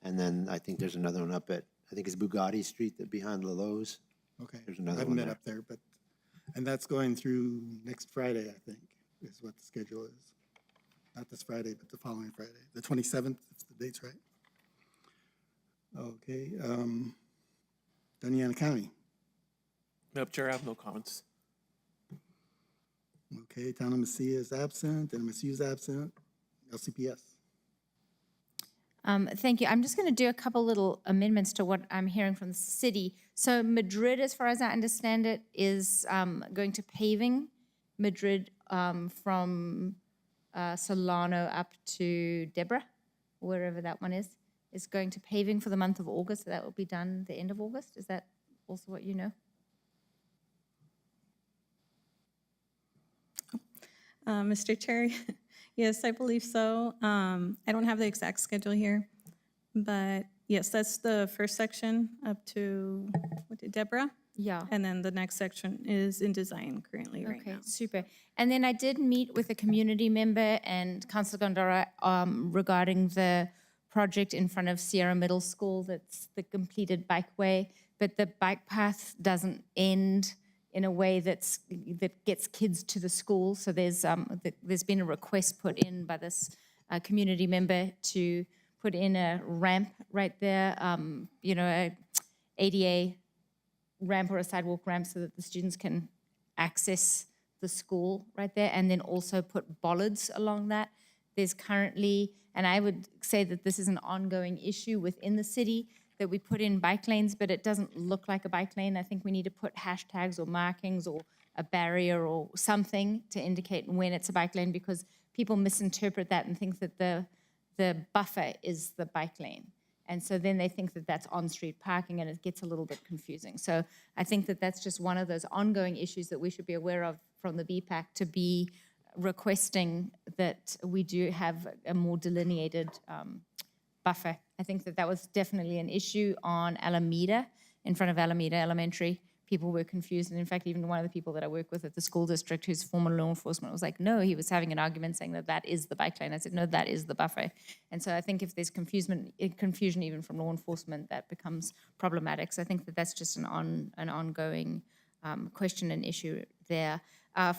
And then I think there's another one up at, I think it's Bugatti Street that behind Lalo's. Okay. There's I another haven't one been there. up there, but, and that's going through next Friday, I think, is what the schedule is. Not this Friday, but the following Friday, the 27th, if the date's right. Okay, Doña County. Madam Chair, I have no comments. Okay, Town of Mesilla is absent, NMSU is absent, LCPS. Thank you. I'm just going to do a couple little amendments to what I'm hearing from the city. So Madrid, as far as I understand it, is going to paving Madrid from Solano up to Deborah, wherever that one is going to paving for the month of August. So that will be done the end of August. Is that also what you know? Mr. Chair, yes, I believe so. I don't have the exact schedule here, but yes, that's the first section up to Deborah. Yeah. And then the next section is in design currently right Okay, now. super. And then I did meet with a community member and Councilor Gondora regarding the project in front of Sierra Middle School. That's the completed bikeway, but the bike path doesn't end in a way that gets kids to the school. So there's been a request put in by this community member to put in a ramp right there, a ADA ramp or a sidewalk ramp so that the students can access the school right there, and then also put bollards along that. There's currently, and I would say that this is an ongoing issue within the city, that we put in bike lanes, but it doesn't look like a bike lane. I think we need to put hashtags or markings or a barrier or something to indicate when it's a bike lane, because people misinterpret that and think that the buffer is the bike lane. And so then they think that that's on-street parking, and it gets a little bit confusing. So I think that that's just one of those ongoing issues that we should be aware of from the BPAC, to be requesting that we do have a more delineated buffer. I think that that was definitely an issue on Alameda, in front of Alameda Elementary. People were confused, and in fact, even one of the people that I work with at the school district, who's former law enforcement, was like, no, he was having an argument saying that that is the bike lane. I said, no, that is the buffer. And so I think if there's confusion even from law enforcement, that becomes problematic. So I think that that's just an ongoing question and issue there.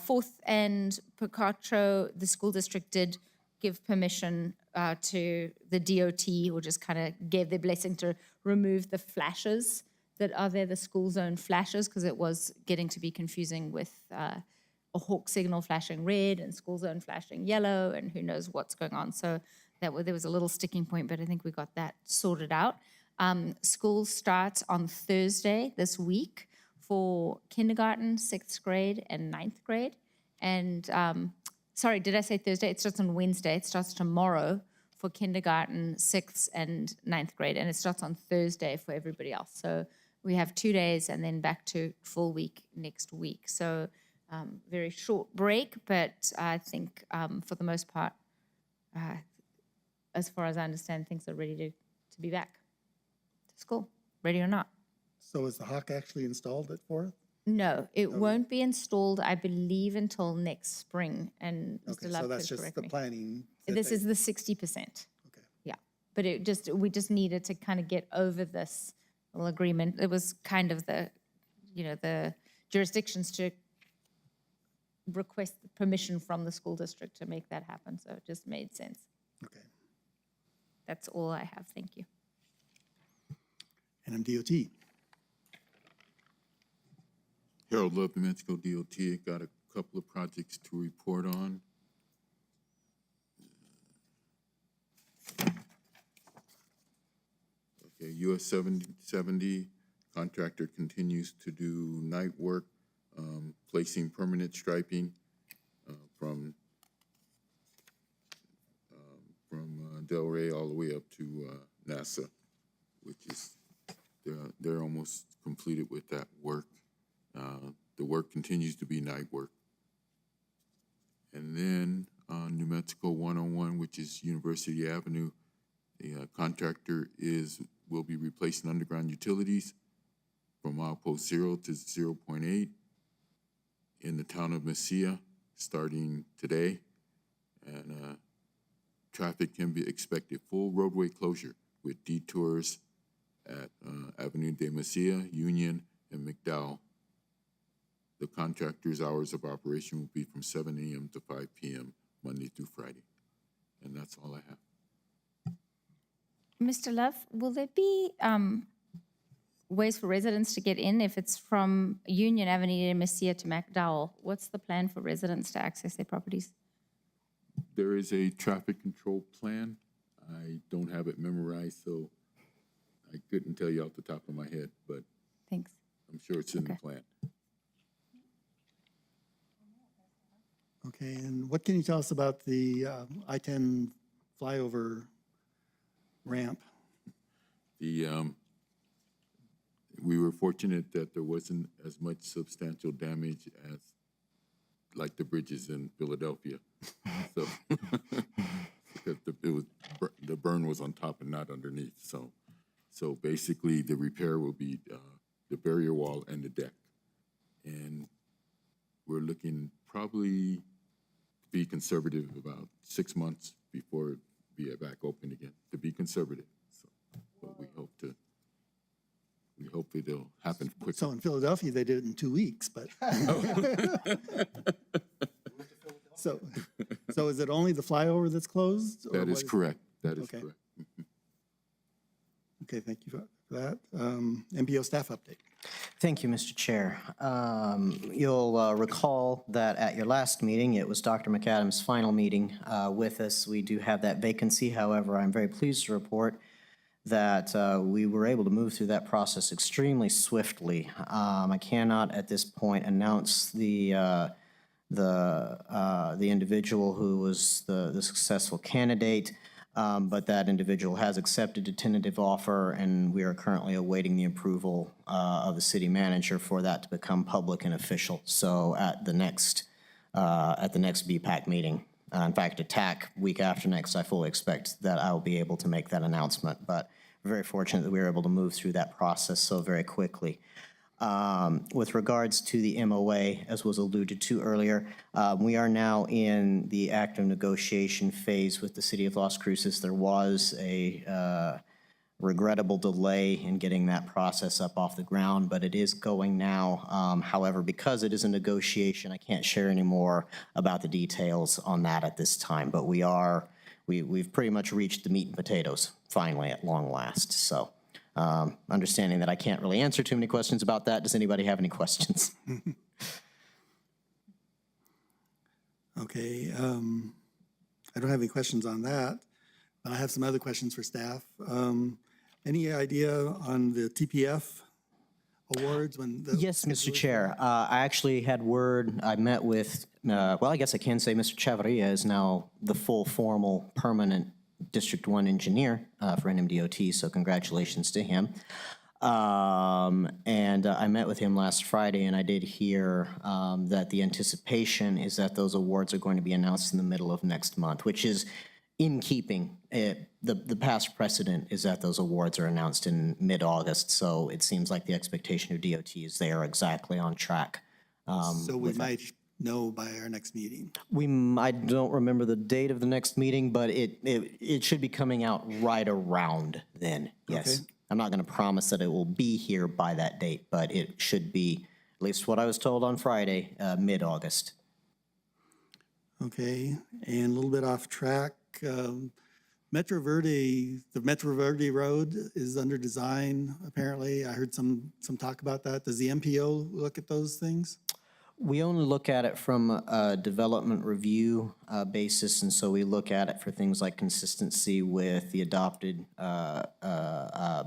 Fourth and Picacho, the school district did give permission to the DOT, or just kind of gave their blessing to remove the flashes that are there, the school zone flashes, because it was getting to be confusing with a hawk signal flashing red and school zone flashing yellow, and who knows what's going on. So there was a little sticking point, but I think we got that sorted out. School starts on Thursday this week for kindergarten, 6th grade, and 9th grade. And sorry, did I say Thursday? It starts on Wednesday. It starts tomorrow for kindergarten, 6th and 9th grade, and it starts on Thursday for everybody else. So we have 2 days and then back to full week next week. So very short break, but I think for the most part, as far as I understand, things are ready to be back to school, ready or not. So is the hawk actually installed at 4th? No, it won't be installed, I believe, until next spring, and Okay, Mr. so Love that's could just correct the me. planning. that This they- is the 60%. Okay. Yeah, but we just needed to kind of get over this little agreement. It was kind of the jurisdictions to request permission from the school district to make that happen, so it just made sense. Okay. That's all I have, thank you. NMDOT. Harold Love, New Mexico DOT, got a couple of projects to report on. Okay, US 70 contractor continues to do night work, placing permanent striping from Delray all the way up to NASA, which is, they're almost completed with that work. The work continues to be night work. And then on New Mexico 101, which is University Avenue, the contractor will be replacing underground utilities from milepost 0 to 0.8 in the town of Mesilla starting today. And traffic can be expected full roadway closure with detours at Avenue de Mesilla, Union, and McDowell. The contractor's hours of operation will be from 7 a.m. to 5 p.m., Monday through Friday. And that's all I have. Mr. Love, will there be ways for residents to get in if it's from Union Avenue to Mesilla to McDowell? What's the plan for residents to access their properties? There is a traffic control plan. I don't have it memorized, so I couldn't tell you off the top of my head, but Thanks. I'm sure it's in the Okay. plan. Okay, and what can you tell us about the I-10 flyover ramp? We were fortunate that there wasn't as much substantial damage as like the bridges in Philadelphia. So, because the burn was on top and not underneath. So basically the repair will be the barrier wall and the deck. And we're looking probably to be conservative about 6 months before it be back open again, to be conservative. So, but we hope it'll happen quickly. So in Philadelphia, they did it in 2 weeks, but. So is it only the flyover that's closed? or That is what correct. That is Okay. correct. Okay, thank you for that. MPO staff update. Thank you, Mr. Chair. You'll recall that at your last meeting, it was Dr. McAdams' final meeting with us. We do have that vacancy. However, I'm very pleased to report that we were able to move through that process extremely swiftly. I cannot at this point announce the individual who was the successful candidate. But that individual has accepted a tentative offer, and we are currently awaiting the approval of the city manager for that to become public and official. So at the next BPAC meeting, in fact, ATTAC week after next, I fully expect that I will be able to make that announcement. But we're very fortunate that we were able to move through that process so very quickly. With regards to the MOA, as was alluded to earlier, we are now in the active negotiation phase with the city of Las Cruces. There was a regrettable delay in getting that process up off the ground, but it is going now. However, because it is a negotiation, I can't share any more about the details on that at this time. But we've pretty much reached the meat and potatoes finally at long last. So. Understanding that I can't really answer too many questions about that. Does anybody have any questions? Okay, I don't have any questions on that, but I have some other questions for staff. Any idea on the TPF awards when? Yes, Mr. Chair. I actually had word, I met with, well, I guess I can say Mr. Chavarria is now the full formal permanent District 1 engineer for NMDOT, so congratulations to him. And I met with him last Friday, and I did hear that the anticipation is that those awards are going to be announced in the middle of next month, which is in keeping. The past precedent is that those awards are announced in mid-August, so it seems like the expectation of DOT is they are exactly on track. So we might know by our next meeting. I don't remember the date of the next meeting, but it should be coming out right around then, yes. Okay. I'm not going to promise that it will be here by that date, but it should be, at least what I was told on Friday, mid-August. Okay, and a little bit off track. The Metro Verde Road is under design, apparently. I heard some talk about that. Does the MPO look at those things? We only look at it from a development review basis, and so we look at it for things like consistency with the adopted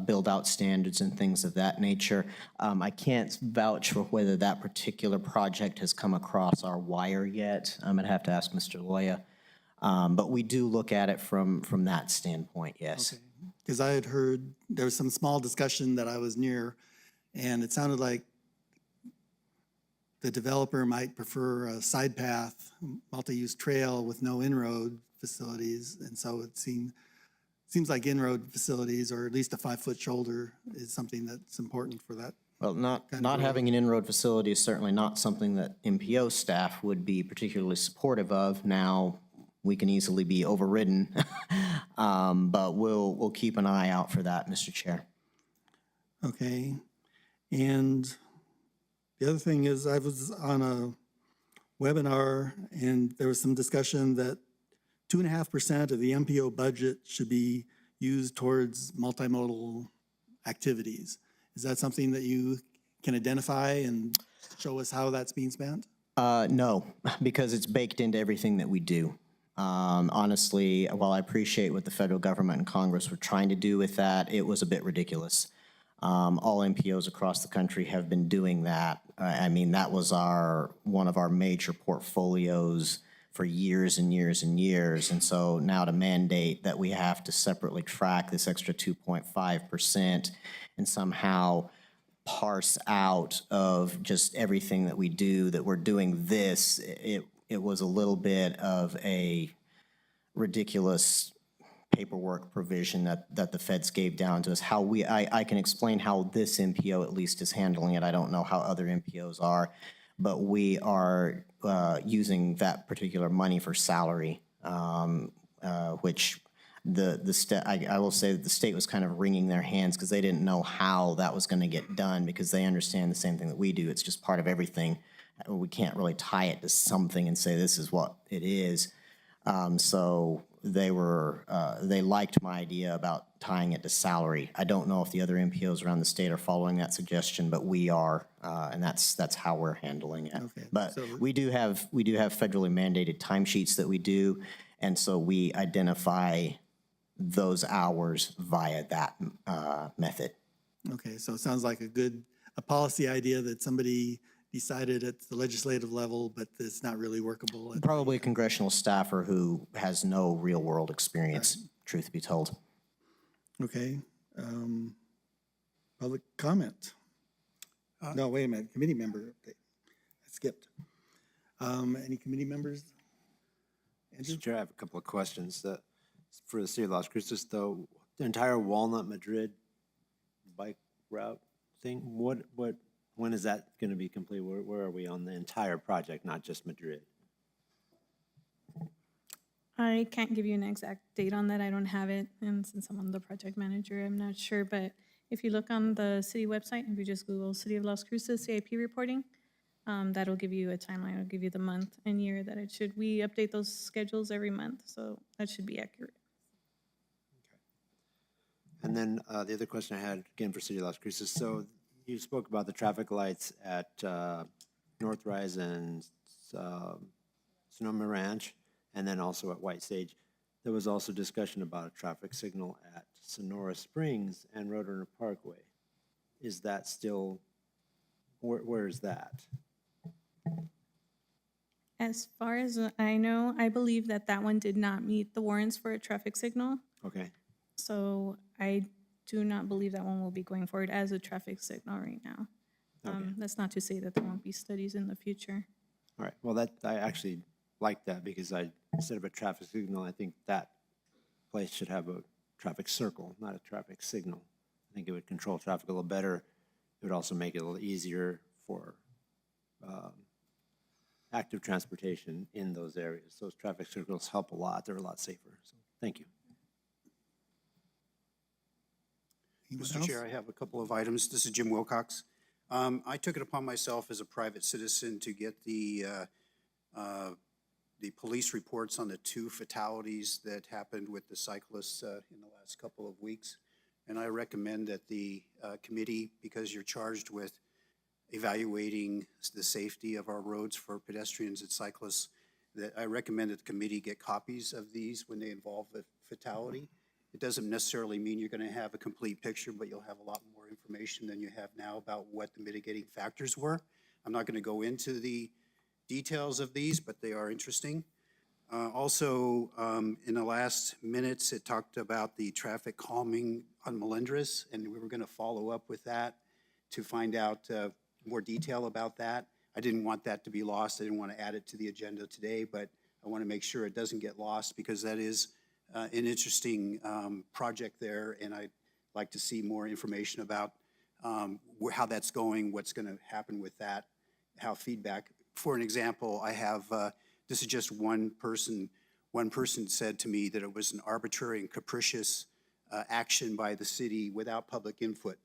build-out standards and things of that nature. I can't vouch for whether that particular project has come across our wire yet. I'm gonna have to ask Mr. Loya. But we do look at it from that standpoint, yes. Because I had heard there was some small discussion that I was near, and it sounded like the developer might prefer a side path, multi-use trail with no inroad facilities. And so it seems like inroad facilities, or at least a 5-foot shoulder, is something that's important for that. Well, not having an inroad facility is certainly not something that MPO staff would be particularly supportive of. Now, we can easily be overridden, but we'll keep an eye out for that, Mr. Chair. Okay, and the other thing is I was on a webinar and there was some discussion that 2.5% of the MPO budget should be used towards multimodal activities. Is that something that you can identify and show us how that's being spent? No, because it's baked into everything that we do. Honestly, while I appreciate what the federal government and Congress were trying to do with that, it was a bit ridiculous. All MPOs across the country have been doing that. I mean, that was one of our major portfolios for years and years and years. And so now to mandate that we have to separately track this extra 2.5% and somehow parse out of just everything that we do, that we're doing this, it was a little bit of a ridiculous paperwork provision that the feds gave down to us. I can explain how this MPO at least is handling it. I don't know how other MPOs are, but we are using that particular money for salary, which I will say that the state was kind of wringing their hands because they didn't know how that was going to get done, because they understand the same thing that we do. It's just part of everything. We can't really tie it to something and say this is what it is. So they liked my idea about tying it to salary. I don't know if the other MPOs around the state are following that suggestion, but we are, and that's how we're handling it. Okay, But so- we do have federally mandated timesheets that we do, and so we identify those hours via that method. Okay, so it sounds like a policy idea that somebody decided at the legislative level, but it's not really workable. Probably a congressional staffer who has no real-world experience. truth be told. Okay. Public comment? No, wait a minute, committee member update. I skipped. Any committee members? Andrew? Mr. Chair, I have a couple of questions. For the city of Las Cruces, though, the entire Walnut Madrid bike route thing, when is that going to be complete? Where are we on the entire project, not just Madrid? I can't give you an exact date on that. I don't have it. And since I'm the project manager, I'm not sure. But if you look on the city website, if you just Google City of Las Cruces CIP reporting, that'll give you a timeline. It'll give you the month and year that it should. We update those schedules every month, so that should be accurate. And then the other question I had, again, for City of Las Cruces, so you spoke about the traffic lights at North Rise and Sonoma Ranch, and then also at White Sage. There was also discussion about a traffic signal at Sonora Springs and Roadrunner Parkway. Is that still, where is that? As far as I know, I believe that that one did not meet the warrants for a traffic signal. Okay, So I do not believe that one will be going forward as a traffic signal right now. That's not to say that there won't be studies in the future. all right. Well, I actually like that because instead of a traffic signal, I think that place should have a traffic circle, not a traffic signal. I think it would control traffic a little better. It would also make it a little easier for active transportation in those areas. Those traffic circles help a lot. They're a lot safer. So, thank you. Anyone Mr. else? Chair, I have a couple of items. This is Jim Wilcox. I took it upon myself as a private citizen to get the police reports on the 2 fatalities that happened with the cyclists in the last couple of weeks. And I recommend that the committee, because you're charged with evaluating the safety of our roads for pedestrians and cyclists, that I recommend that the committee get copies of these when they involve a fatality. It doesn't necessarily mean you're going to have a complete picture, but you'll have a lot more information than you have now about what the mitigating factors were. I'm not going to go into the details of these, but they are interesting. Also, in the last minutes, it talked about the traffic calming on Melendres, and we were going to follow up with that to find out more detail about that. I didn't want that to be lost. I didn't want to add it to the agenda today, but I want to make sure it doesn't get lost because that is an interesting project there, and I'd like to see more information about how that's going, what's going to happen with that, how feedback. For an example, I have, this is just one person. One person said to me that it was an arbitrary and capricious action by the city without public input.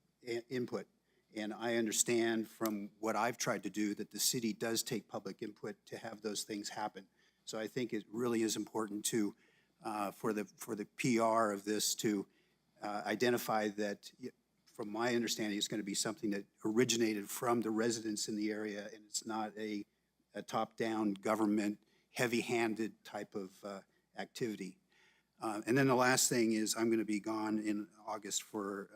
And I understand from what I've tried to do that the city does take public input to have those things happen. So I think it really is important to, for the PR of this to identify that, from my understanding, it's going to be something that originated from the residents in the area, and it's not a top-down government, heavy-handed type of activity. And then the last thing is I'm going to be gone in August for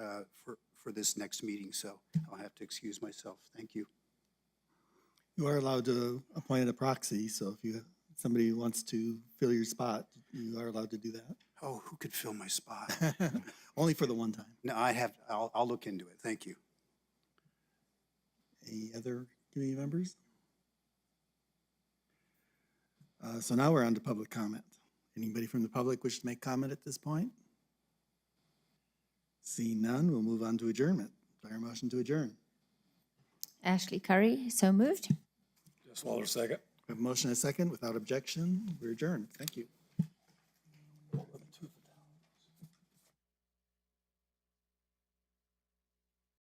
this next meeting, so I'll have to excuse myself. Thank you. You are allowed to appoint a proxy, so if somebody wants to fill your spot, you are allowed to do that. Oh, who could fill my spot? Only for the one time. No, I'll look into it. Thank you. Any other committee members? So now we're on to public comment. Anybody from the public wish to make comment at this point? Seeing none, we'll move on to adjournment. Do I hear a motion to adjourn? Ashley Curry, so moved. Just Waller, second. We have a motion and a second. Without objection, we're adjourned. Thank you.